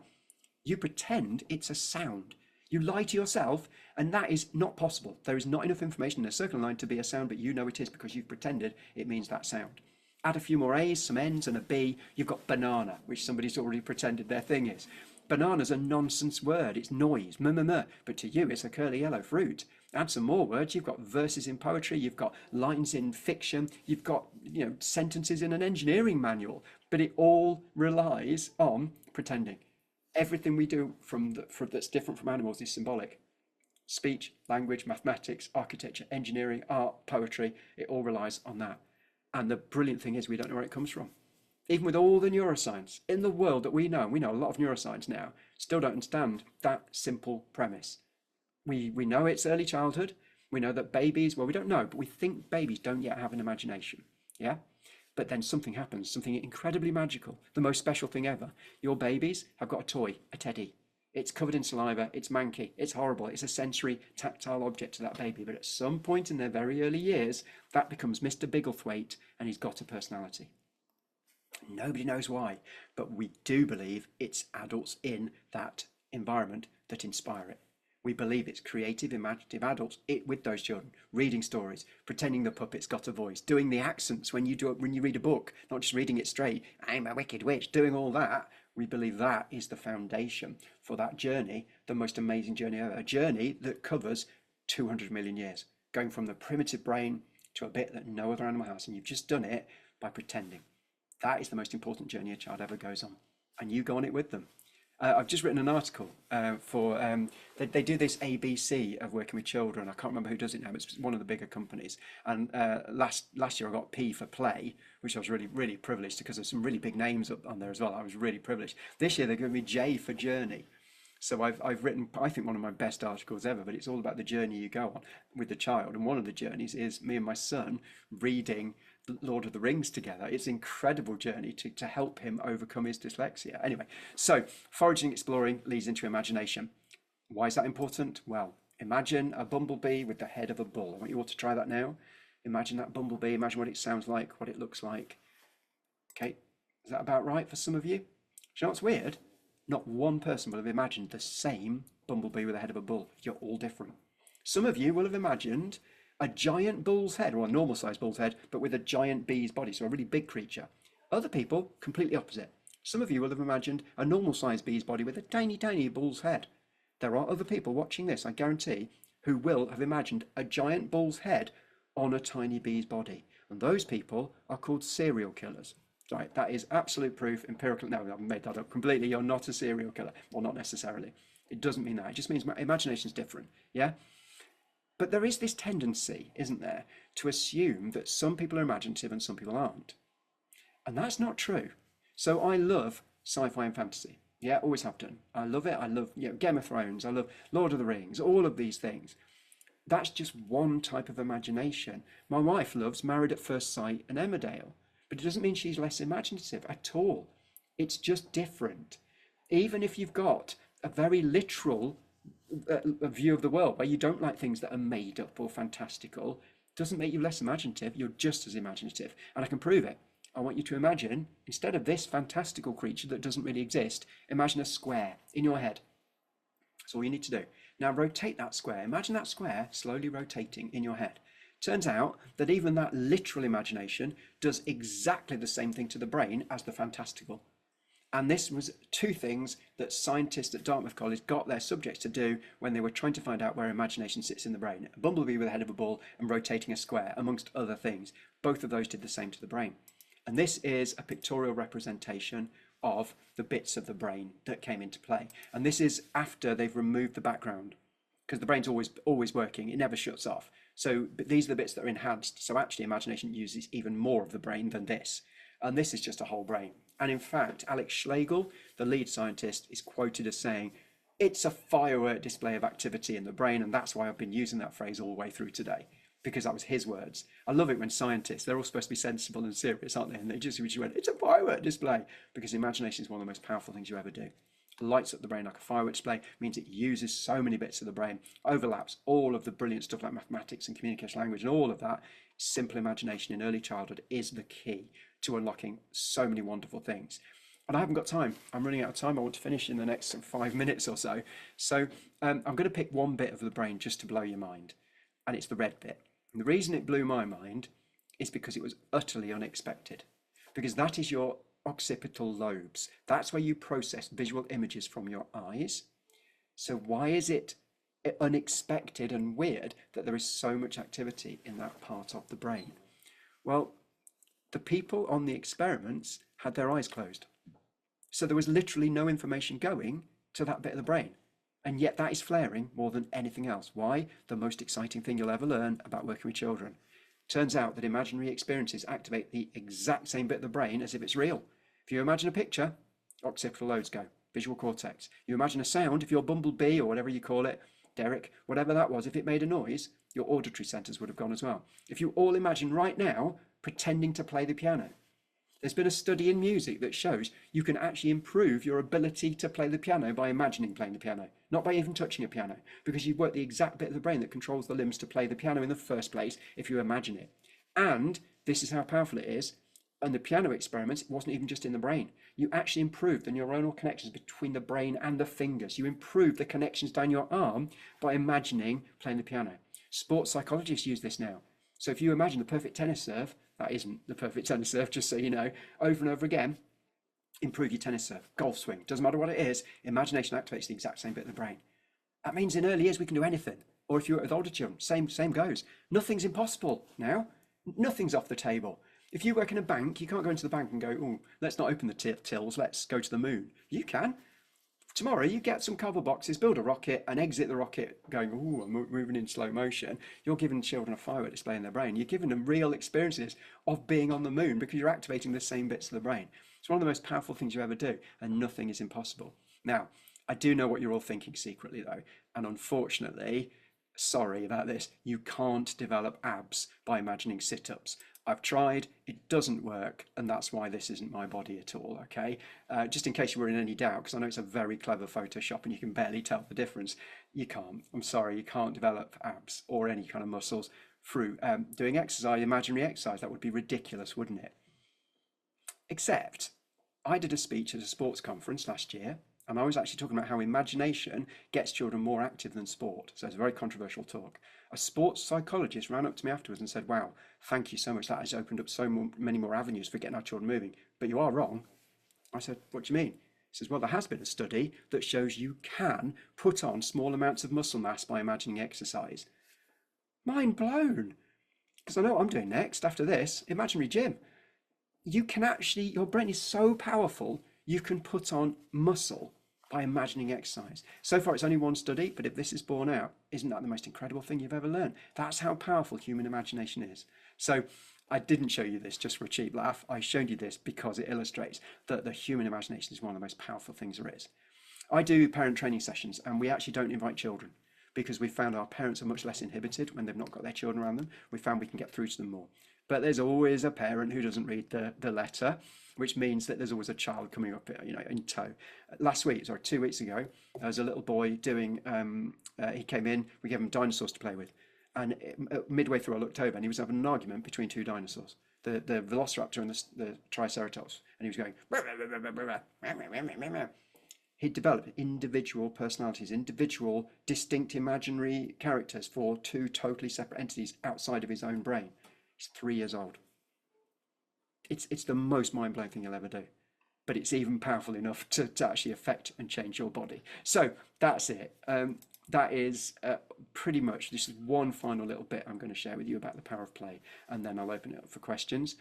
You pretend it's a sound. You lie to yourself, and that is not possible. There is not enough information in a circle and line to be a sound, but you know it is because you've pretended it means that sound. Add a few more A's, some N's, and a B, you've got banana, which somebody's already pretended their thing is. Banana's a nonsense word, it's noise, but to you it's a curly yellow fruit. Add some more words, you've got verses in poetry, you've got lines in fiction, you've got sentences in an engineering manual, but it all relies on pretending. Everything we do that's different from animals is symbolic. Speech, language, mathematics, architecture, engineering, art, poetry, it all relies on that. And the brilliant thing is we don't know where it comes from. Even with all the neuroscience in the world that we know a lot of neuroscience now, still don't understand that simple premise. We know it's early childhood. We know that babies, well, we don't know, but we think babies don't yet have an imagination. Yeah? But then something happens, something incredibly magical, the most special thing ever. Your babies have got a toy, a teddy. It's covered in saliva, it's manky, it's horrible, it's a sensory, tactile object to that baby. But at some point in their very early years, that becomes Mr. Bigglethwaite and he's got a personality. Nobody knows why, but we do believe it's adults in that environment that inspire it. We believe it's creative, imaginative adults with those children, reading stories, pretending the puppet's got a voice, doing the accents when you read a book, not just reading it straight, I'm a wicked witch, doing all that. We believe that is the foundation for that journey, the most amazing journey ever, a journey that covers 200 million years, going from the primitive brain to a bit that no other animal has, and you've just done it by pretending. That is the most important journey a child ever goes on, and you go on it with them. I've just written an article they do this ABC of working with children. I can't remember who does it now, but it's one of the bigger companies. And last year I got P for play, which I was really, really privileged because there's some really big names up on there as well. I was really privileged. This year they're giving me J for journey. So I've written, I think, one of my best articles ever, but it's all about the journey you go on with the child. And one of the journeys is me and my son reading Lord of the Rings together. It's an incredible journey to help him overcome his dyslexia. Anyway, so foraging, exploring leads into imagination. Why is that important? Well, imagine a bumblebee with the head of a bull. I want you all to try that now. Imagine that bumblebee, imagine what it sounds like, what it looks like. Okay, is that about right for some of you? Do you know what's weird? Not one person will have imagined the same bumblebee with the head of a bull. You're all different. Some of you will have imagined a giant bull's head, or a normal sized bull's head, but with a giant bee's body, so a really big creature. Other people, completely opposite. Some of you will have imagined a normal sized bee's body with a tiny, tiny bull's head. There are other people watching this, I guarantee, who will have imagined a giant bull's head on a tiny bee's body. And those people are called serial killers. Right, that is absolute proof, empirical. No, I've made that up completely. You're not a serial killer. Well, not necessarily. It doesn't mean that. It just means imagination is different. Yeah? But there is this tendency, isn't there, to assume that some people are imaginative and some people aren't. And that's not true. So I love sci-fi and fantasy. Yeah, always have done. I love it. I love Game of Thrones. I love Lord of the Rings, all of these things. That's just one type of imagination. My wife loves Married at First Sight and Emmerdale. But it doesn't mean she's less imaginative at all. It's just different. Even if you've got a very literal view of the world where you don't like things that are made up or fantastical, doesn't make you less imaginative. You're just as imaginative. And I can prove it. I want you to imagine, instead of this fantastical creature that doesn't really exist, imagine a square in your head. That's all you need to do. Now rotate that square. Imagine that square slowly rotating in your head. Turns out that even that literal imagination does exactly the same thing to the brain as the fantastical. And this was two things that scientists at Dartmouth College got their subjects to do when they were trying to find out where imagination sits in the brain. A bumblebee with the head of a bull and rotating a square, amongst other things. Both of those did the same to the brain. And this is a pictorial representation of the bits of the brain that came into play. And this is after they've removed the background, because the brain's always working. It never shuts off. So these are the bits that are enhanced. So actually imagination uses even more of the brain than this. And this is just a whole brain. And in fact, Alex Schlegel, the lead scientist, is quoted as saying, it's a firework display of activity in the brain. And that's why I've been using that phrase all the way through today, because that was his words. I love it when scientists, they're all supposed to be sensible and serious, aren't they? And they just went, it's a firework display, because imagination is one of the most powerful things you ever do. It lights up the brain like a firework display, means it uses so many bits of the brain, overlaps all of the brilliant stuff like mathematics and communication language and all of that. Simple imagination in early childhood is the key to unlocking so many wonderful things. And I haven't got time. I'm running out of time. I want to finish in the next 5 minutes or so. So I'm going to pick one bit of the brain just to blow your mind, and it's the red bit. And the reason it blew my mind is because it was utterly unexpected, because that is your occipital lobes. That's where you process visual images from your eyes. So why is it unexpected and weird that there is so much activity in that part of the brain? Well, the people on the experiments had their eyes closed. So there was literally no information going to that bit of the brain. And yet that is flaring more than anything else. Why? The most exciting thing you'll ever learn about working with children. Turns out that imaginary experiences activate the exact same bit of the brain as if it's real. If you imagine a picture, occipital lobes go, visual cortex. You imagine a sound, if you're Bumblebee or whatever you call it, Derek, whatever that was, if it made a noise, your auditory centres would have gone as well. If you all imagine right now pretending to play the piano, there's been a study in music that shows you can actually improve your ability to play the piano by imagining playing the piano, not by even touching a piano, because you've worked the exact bit of the brain that controls the limbs to play the piano in the first place if you imagine it. And this is how powerful it is. And the piano experiments, it wasn't even just in the brain. You actually improved the neuronal connections between the brain and the fingers. You improved the connections down your arm by imagining playing the piano. Sports psychologists use this now. So if you imagine the perfect tennis serve, that isn't the perfect tennis serve, just so you know, over and over again, improve your tennis serve, golf swing, doesn't matter what it is, imagination activates the exact same bit of the brain. That means in early years we can do anything. Or if you're with older children, same goes. Nothing's impossible now. Nothing's off the table. If you work in a bank, you can't go into the bank and go, oh, let's not open the tills, let's go to the moon. You can. Tomorrow you get some cardboard boxes, build a rocket and exit the rocket going, oh, I'm moving in slow motion. You're giving children a firework display in their brain. You're giving them real experiences of being on the moon because you're activating the same bits of the brain. It's one of the most powerful things you ever do, and nothing is impossible. Now, I do know what you're all thinking secretly though, and unfortunately, sorry about this, you can't develop abs by imagining sit-ups. I've tried, it doesn't work, and that's why this isn't my body at all, okay? Just in case you were in any doubt, because I know it's a very clever Photoshop and you can barely tell the difference, you can't. I'm sorry, you can't develop abs or any kind of muscles through doing exercise, imaginary exercise. That would be ridiculous, wouldn't it? Except, I did a speech at a sports conference last year, and I was actually talking about how imagination gets children more active than sport. So it's a very controversial talk. A sports psychologist ran up to me afterwards and said, wow, thank you so much. That has opened up so many more avenues for getting our children moving. But you are wrong. I said, what do you mean? He says, well, there has been a study that shows you can put on small amounts of muscle mass by imagining exercise. Mind blown. Because I know what I'm doing next after this, imaginary gym. You can actually, your brain is so powerful, you can put on muscle by imagining exercise. So far, it's only one study, but if this is borne out, isn't that the most incredible thing you've ever learned? That's how powerful human imagination is. So I didn't show you this just for a cheap laugh. I showed you this because it illustrates that the human imagination is one of the most powerful things there is. I do parent training sessions, and we actually don't invite children because we found our parents are much less inhibited when they've not got their children around them. We found we can get through to them more. But there's always a parent who doesn't read the letter, which means that there's always a child coming up, in tow. Last week, sorry, 2 weeks ago, there was a little boy doing, he came in, we gave him dinosaurs to play with. And midway through, I looked over and he was having an argument between two dinosaurs, the Velociraptor and the Triceratops. And he was going, he'd developed individual personalities, individual distinct imaginary characters for two totally separate entities outside of his own brain. He's 3 years old. It's the most mind-blowing thing you'll ever do. But it's even powerful enough to actually affect and change your body. So that's it. That is pretty much, this is one final little bit I'm going to share with you about the power of play, and then I'll open it up for questions.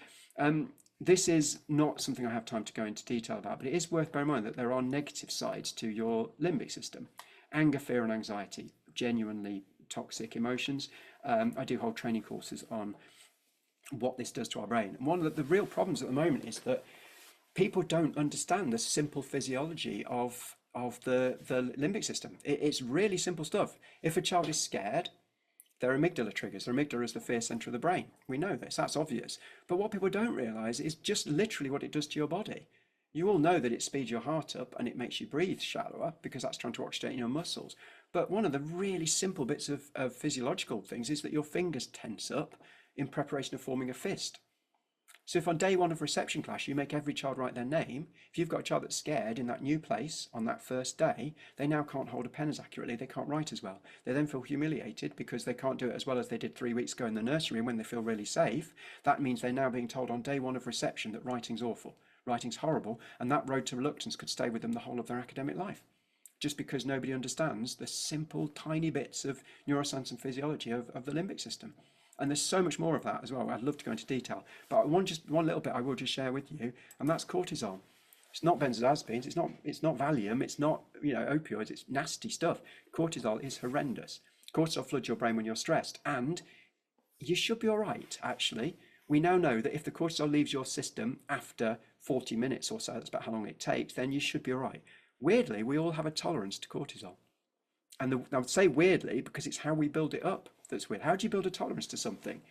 This is not something I have time to go into detail about, but it is worth bearing in mind that there are negative sides to your limbic system. Anger, fear, and anxiety, genuinely toxic emotions. I do hold training courses on what this does to our brain. And one of the real problems at the moment is that people don't understand the simple physiology of the limbic system. It's really simple stuff. If a child is scared, their amygdala triggers. Their amygdala is the fear center of the brain. We know this, that's obvious. But what people don't realize is just literally what it does to your body. You all know that it speeds your heart up and it makes you breathe shallower because that's trying to oxygenate your muscles. But one of the really simple bits of physiological things is that your fingers tense up in preparation of forming a fist. So if on day one of reception class you make every child write their name, if you've got a child that's scared in that new place on that first day, they now can't hold a pen as accurately, they can't write as well. They then feel humiliated because they can't do it as well as they did 3 weeks ago in the nursery, and when they feel really safe, that means they're now being told on day one of reception that writing's awful, writing's horrible, and that road to reluctance could stay with them the whole of their academic life. Just because nobody understands the simple, tiny bits of neuroscience and physiology of the limbic system. And there's so much more of that as well. I'd love to go into detail, but one little bit I will just share with you, and that's cortisol. It's not benzodiazepines. It's not Valium. It's not opioids. It's nasty stuff. Cortisol is horrendous. Cortisol floods your brain when you're stressed, and you should be all right. Actually, we now know that if the cortisol leaves your system after 40 minutes or so, that's about how long it takes, then you should be all right. Weirdly, we all have a tolerance to cortisol. And I would say weirdly because it's how we build it up that's weird. How do you build a tolerance to something?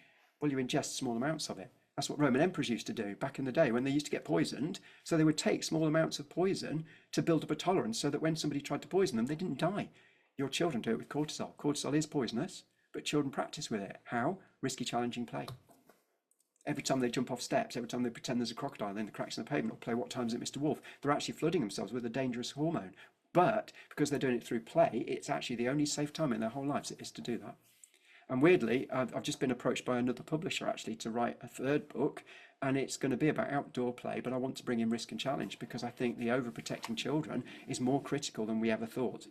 Well, you ingest small amounts of it. That's what Roman emperors used to do back in the day when they used to get poisoned. So they would take small amounts of poison to build up a tolerance so that when somebody tried to poison them, they didn't die. Your children do it with cortisol. Cortisol is poisonous, but children practice with it. How? Risky, challenging play. Every time they jump off steps, every time they pretend there's a crocodile in the cracks in the pavement or play What Time Is It, Mr. Wolf, they're actually flooding themselves with a dangerous hormone. But because they're doing it through play, it's actually the only safe time in their whole lives is to do that. And weirdly, I've just been approached by another publisher actually to write a third book, and it's going to be about outdoor play, but I want to bring in risk and challenge because I think the overprotecting children is more critical than we ever thought.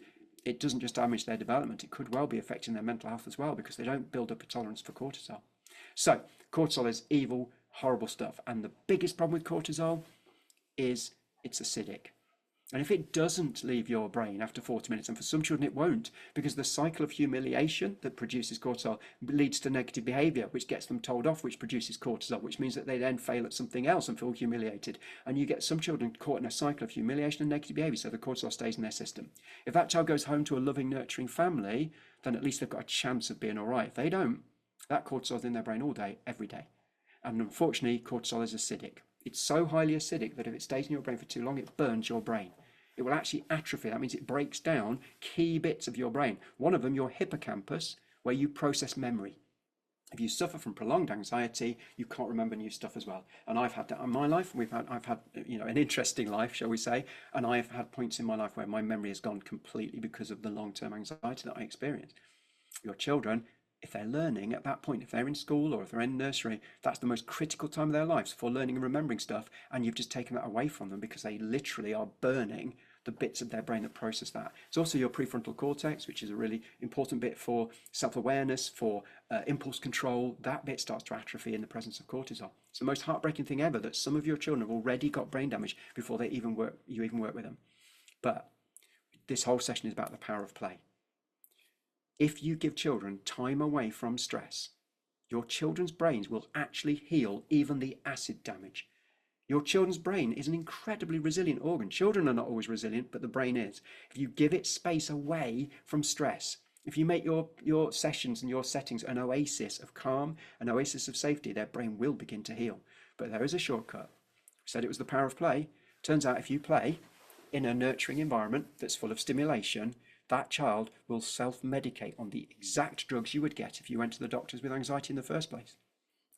It doesn't just damage their development, it could well be affecting their mental health as well because they don't build up a tolerance for cortisol. So, cortisol is evil, horrible stuff. And the biggest problem with cortisol is it's acidic. And if it doesn't leave your brain after 40 minutes, and for some children it won't, because the cycle of humiliation that produces cortisol leads to negative behavior, which gets them told off, which produces cortisol, which means that they then fail at something else and feel humiliated. And you get some children caught in a cycle of humiliation and negative behavior, so the cortisol stays in their system. If that child goes home to a loving, nurturing family, then at least they've got a chance of being all right. If they don't, that cortisol is in their brain all day, every day. And unfortunately, cortisol is acidic. It's so highly acidic that if it stays in your brain for too long, it burns your brain. It will actually atrophy. That means it breaks down key bits of your brain. One of them, your hippocampus, where you process memory. If you suffer from prolonged anxiety, you can't remember new stuff as well. And I've had that in my life. I've had an interesting life, shall we say, and I've had points in my life where my memory has gone completely because of the long-term anxiety that I experienced. Your children, if they're learning at that point, if they're in school or if they're in nursery, that's the most critical time of their lives for learning and remembering stuff, and you've just taken that away from them because they literally are burning the bits of their brain that process that. It's also your prefrontal cortex, which is a really important bit for self-awareness, for impulse control. That bit starts to atrophy in the presence of cortisol. It's the most heartbreaking thing ever that some of your children have already got brain damage before you even work with them. But this whole session is about the power of play. If you give children time away from stress, your children's brains will actually heal even the acid damage. Your children's brain is an incredibly resilient organ. Children are not always resilient, but the brain is. If you give it space away from stress, if you make your sessions and your settings an oasis of calm, an oasis of safety, their brain will begin to heal. But there is a shortcut. We said it was the power of play. Turns out if you play in a nurturing environment that's full of stimulation, that child will self-medicate on the exact drugs you would get if you went to the doctors with anxiety in the first place.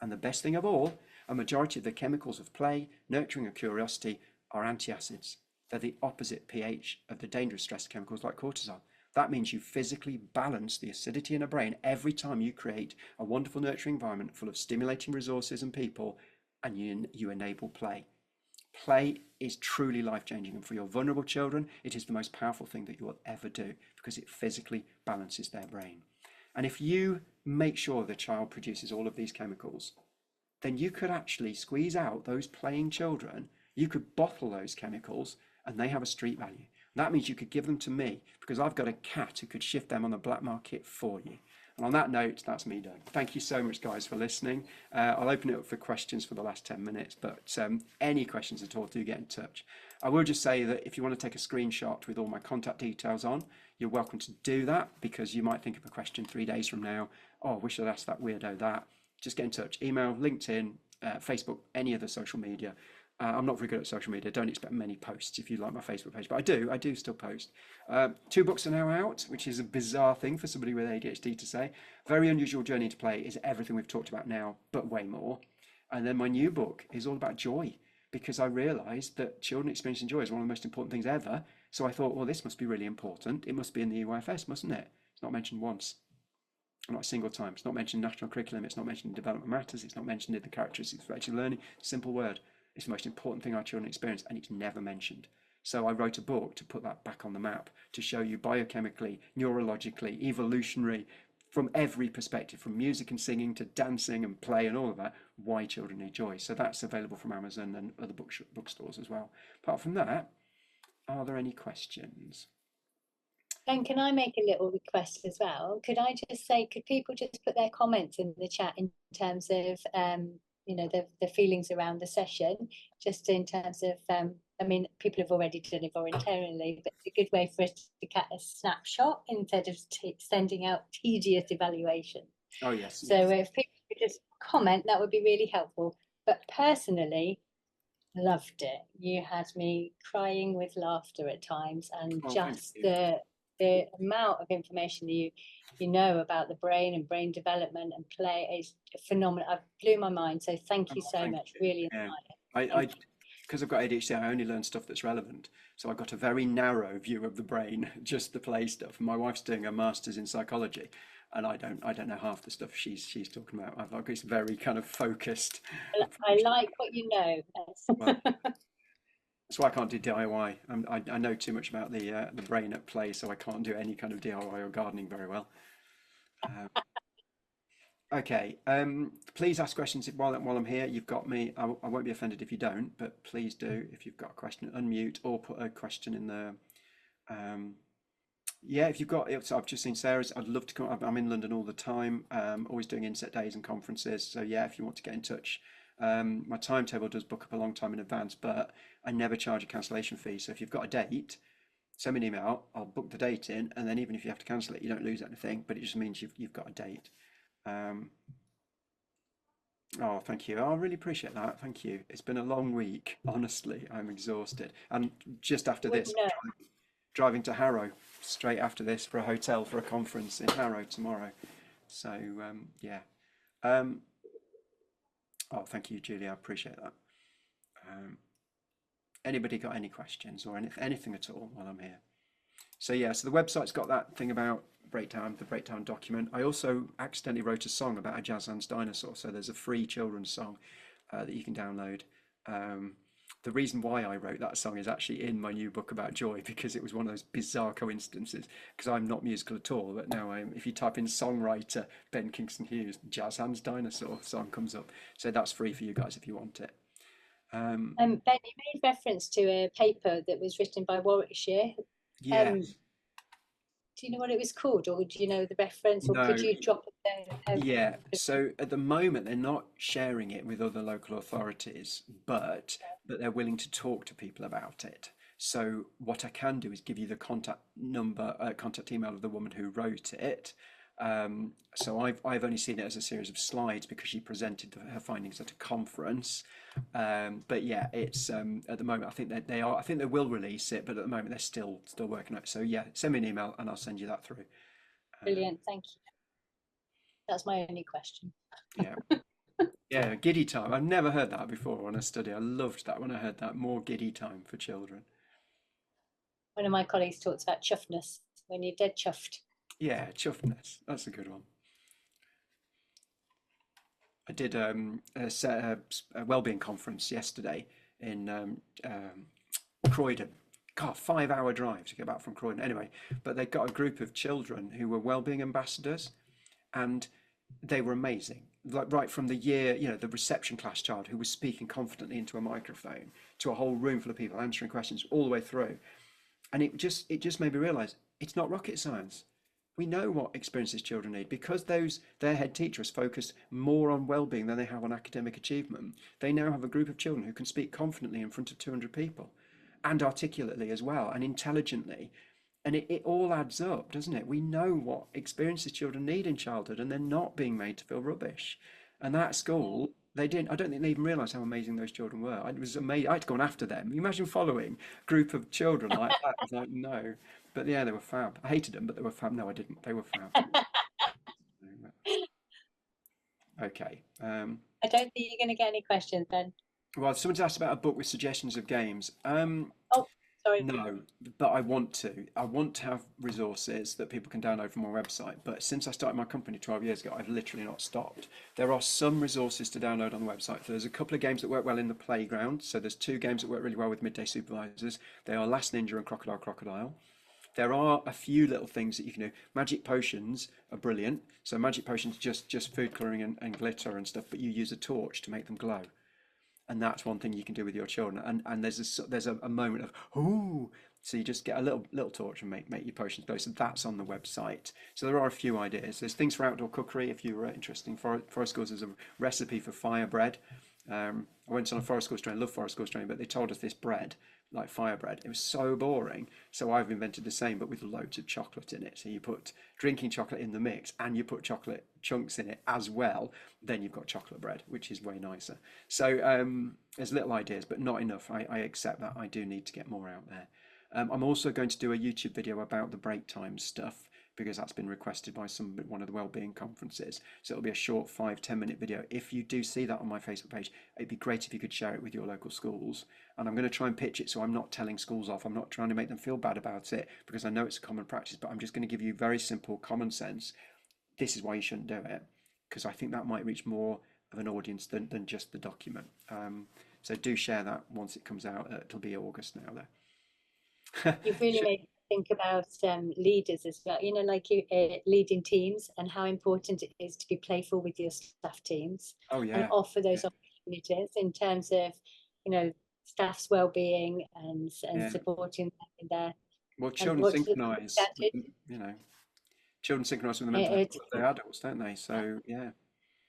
And the best thing of all, a majority of the chemicals of play, nurturing, and curiosity are antacids. They're the opposite pH of the dangerous stress chemicals like cortisol. That means you physically balance the acidity in a brain every time you create a wonderful nurturing environment full of stimulating resources and people, and you enable play. Play is truly life-changing, and for your vulnerable children, it is the most powerful thing that you will ever do because it physically balances their brain. And if you make sure the child produces all of these chemicals, then you could actually squeeze out those playing children. You could bottle those chemicals and they have a street value. That means you could give them to me because I've got a cat who could shift them on the black market for you. And on that note, that's me done. Thank you so much, guys, for listening. I'll open it up for questions for the last 10 minutes, but any questions at all, do get in touch. I will just say that if you want to take a screenshot with all my contact details on, you're welcome to do that, because you might think of a question 3 days from now. Oh, I wish I'd asked that weirdo that. Just get in touch. Email, LinkedIn, Facebook, any other social media. I'm not very good at social media. Don't expect many posts if you like my Facebook page, but I do still post. 2 books are now out, which is a bizarre thing for somebody with ADHD to say. Very Unusual Journey to Play is everything we've talked about now, but way more. And then my new book is all about joy, because I realised that children experiencing joy is one of the most important things ever. So I thought, well, this must be really important. It must be in the EYFS, mustn't it? It's not mentioned once. Not a single time. It's not mentioned in national curriculum. It's not mentioned in development matters. It's not mentioned in the characteristics of effective learning. Simple word. It's the most important thing our children experience, and it's never mentioned. So I wrote a book to put that back on the map, to show you biochemically, neurologically, evolutionary, from every perspective, from music and singing to dancing and play and all of that, why children need joy. So that's available from Amazon and other bookstores as well. Apart from that, are there any questions? And can I make a little request as well? Could I just say, could people just put their comments in the chat in terms of, the feelings around the session, just in terms of, I mean, people have already done it voluntarily, but it's a good way for us to get a snapshot instead of sending out tedious evaluation. Oh, yes. So if people could just comment, that would be really helpful. But personally, loved it. You had me crying with laughter at times, and Oh, thank just you. the amount of information you know about the brain and brain development and play is phenomenal. I blew my mind. So thank Oh, you so thank much. you. Really Yeah. inspired. I, Thank I, because I've got ADHD, I only learn stuff that's relevant. So I've got a very narrow view of the brain, just the play stuff. My wife's doing a master's in psychology, and I don't know half the stuff she's talking about. I've got this very kind of focused you. I approach to like it. what you know. Well, that's why I can't do DIY. I know too much about the brain at play, so I can't do any kind of DIY or gardening very well. Um, Okay. Please ask questions while I'm here. You've got me. I won't be offended if you don't, but please do. If you've got a question, unmute or put a question in the. Um, yeah, if you've got. So I've just seen Sarah's. I'd love to come. I'm in London all the time. Always doing inset days and conferences. So yeah, if you want to get in touch, my timetable does book up a long time in advance, but I never charge a cancellation fee. So if you've got a date, send me an email. I'll book the date in, and then even if you have to cancel it, you don't lose anything. But it just means you've got a date. Um, Oh, thank you. I really appreciate that. Thank you. It's been a long week. Honestly, I'm exhausted. And just after Wouldn't this, know. driving to Harrow, straight after this for a hotel for a conference in Harrow tomorrow. So, yeah. Um, oh, thank you, Julia. I appreciate that. Um, Anybody got any questions or anything at all while I'm here? So yeah, so the website's got that thing about breakdown, the breakdown document. I also accidentally wrote a song about a jazz hands dinosaur, so there's a free children's song that you can download. Um, the reason why I wrote that song is actually in my new book about joy, because it was one of those bizarre coincidences. Because I'm not musical at all, but now if you type in songwriter Ben Kingston Hughes, jazz hands dinosaur song comes up. So that's free for you guys if you want it. Ben, you made reference to a paper that was written by Warwickshire. Um, Yes. do you know what it was called, or do you know the reference, or could No. you drop Yeah, so at the moment they're not sharing it with other local authorities, but they're willing to talk to people about it. So what I can do is give you the contact number, contact email of the woman who wrote it. So I've only seen it as a series of slides because she presented her findings at a conference. But yeah, it's at the moment I think that they are. I think they will release it, but at the moment they're still working on it. So yeah, send me an email and I'll send you that through. Um, brilliant? Thank you. That's my only question. yeah. Yeah, giddy time. I've never heard that before on a study. I loved that when I heard that. More giddy time for children. One of my colleagues talks about chuffness, when you're dead chuffed. Yeah, chuffedness. That's a good one. I did a wellbeing conference yesterday in Croydon. God, 5 hour drive to get back from Croydon. Anyway, but they got a group of children who were wellbeing ambassadors, and they were amazing. Like right from the year, the reception class child who was speaking confidently into a microphone to a whole room full of people answering questions all the way through. And it just made me realise it's not rocket science. We know what experiences children need because those their head teacher has focused more on well-being than they have on academic achievement. They now have a group of children who can speak confidently in front of 200 people and articulately as well and intelligently. And it all adds up, doesn't it? We know what experiences children need in childhood and they're not being made to feel rubbish. And that Yeah. school, they didn't, I don't think they even realised how amazing those children were. I was amazed. I had to go on after them. You imagine following a group of children like that. It's like, no. But yeah, they were fab. I hated them, but they were fab. No, I didn't. They were fab. Okay. I don't think you're going to get any questions then. Well, someone's asked about a book with suggestions of games. Oh, sorry. No, but I want to. I want to have resources that people can download from my website. But since I started my company 12 years ago, I've literally not stopped. There are some resources to download on the website. So there's a couple of games that work well in the playground. So there's two games that work really well with midday supervisors. They are Last Ninja and Crocodile Crocodile. There are a few little things that you can do. Magic potions are brilliant. So magic potions just food coloring and glitter and stuff, but you use a torch to make them glow, and that's one thing you can do with your children. And there's a moment of oh, so you just get a little torch and make your potions glow. So that's on the website. So there are a few ideas. There's things for outdoor cookery if you were interested. Forest schools, there's a recipe for fire bread. I went on a forest school training, love forest school training, but they told us this bread, like fire bread, it was so boring. So I've invented the same, but with loads of chocolate in it. So you put drinking chocolate in the mix, and you put chocolate chunks in it as well. Then you've got chocolate bread, which is way nicer. So there's little ideas, but not enough. I accept that. I do need to get more out there. I'm also going to do a YouTube video about the break time stuff because that's been requested by one of the wellbeing conferences. So it'll be a short 5-10 minute video. If you do see that on my Facebook page, it'd be great if you could share it with your local schools. And I'm going to try and pitch it so I'm not telling schools off. I'm not trying to make them feel bad about it because I know it's a common practice, but I'm just going to give you very simple common sense. This is why you shouldn't do it, because I think that might reach more of an audience than just the document. So do share that once it comes out. It'll be August now, though. You've really made me think about leaders as well. You know, like you leading teams and how important it is to be playful with your staff teams Oh and yeah, offer yeah, those opportunities in terms of, you know, staff's well-being and yeah. supporting them in their Well, and children what's the synchronise with standard? you know, children synchronise with the mental It, health of their adults, don't they? So yeah,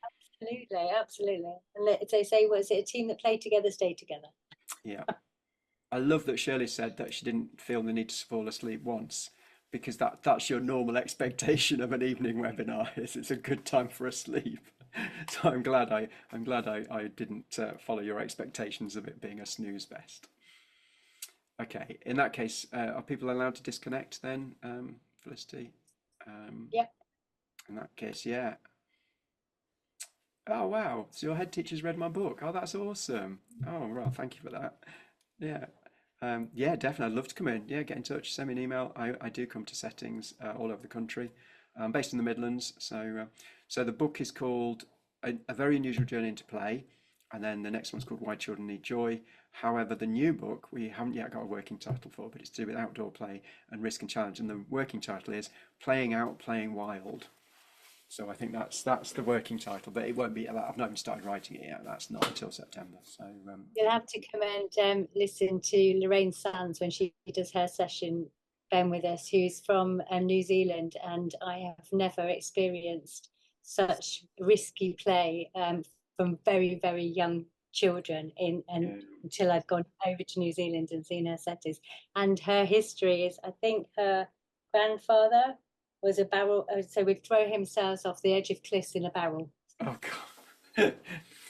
absolutely, absolutely. And they say, was it a team that played together, stayed together? yeah. I love that Shirley said that she didn't feel the need to fall asleep once, because that's your normal expectation of an evening webinar. Is it's a good time for a sleep. So I'm glad I didn't follow your expectations of it being a snooze fest. Okay, in that case, are people allowed to disconnect then, Felicity? Um, Yep. in that case, yeah. Oh wow, so your head teacher's read my book. Oh, that's awesome. Oh well, thank you for that. Yeah. Yeah, definitely. I'd love to come in. Yeah, get in touch. Send me an email. I do come to settings all over the country. I'm based in the Midlands, so the book is called A Very Unusual Journey into Play, and then the next one's called Why Children Need Joy. However, the new book we haven't yet got a working title for, but it's to do with outdoor play and risk and challenge, and the working title is Playing Out, Playing Wild. So I think that's the working title, but it won't be. I've not even started writing it yet. That's not until September. So You'll have to come and listen to Lorraine Sands when she does her session, Ben, with us, who's from New Zealand. And I have never experienced such risky play from very, very young children and yeah, until I've gone over to New Zealand and seen her settings. And her history is, I think her grandfather was a barrel, so would throw himself off the edge of cliffs in a barrel. oh God.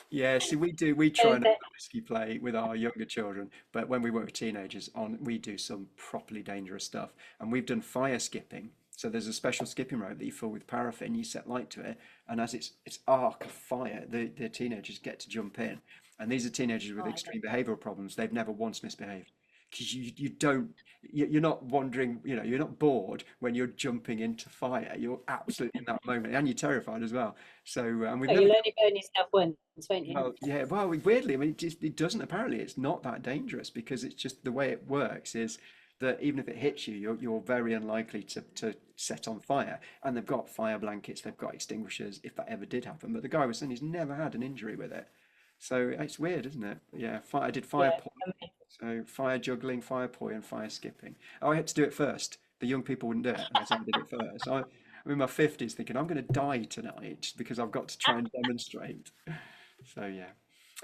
Yeah, see, we try So and have that, the risky play with our younger children, but when we work with teenagers we do some properly dangerous stuff. And we've done fire skipping. So there's a special skipping rope that you fill with paraffin, you set light to it, and as it's arc of fire, the teenagers get to jump in. And these are teenagers with oh, extreme behavioural problems. They've never once misbehaved. Because you don't, you're not wandering, you're not bored when you're jumping into fire. You're absolutely in that moment, and you're terrified as well. So, and we've oh, never. you'll only burn yourself once, won't you? Well, yeah, well, weirdly, I mean, it doesn't apparently. It's not that dangerous because it's just the way it works is that even if it hits you, you're very unlikely to set on fire. And they've got fire blankets, they've got extinguishers if that ever did happen. But the guy was saying he's never had an injury with it. So it's weird, isn't it? But yeah, I did fire Yeah. poi, so fire juggling, fire poi, and fire skipping. Oh, I had to do it first. The young people wouldn't do it, and so I did it first. I'm in my 50s thinking I'm going to die tonight because I've got to try and demonstrate. So, yeah.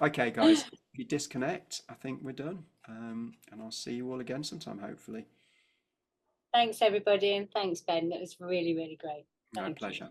Okay, guys, if you disconnect, I think we're done. And I'll see you all again sometime, hopefully. Thanks, everybody, and thanks, Ben. That was really, really great. My Thank you. pleasure.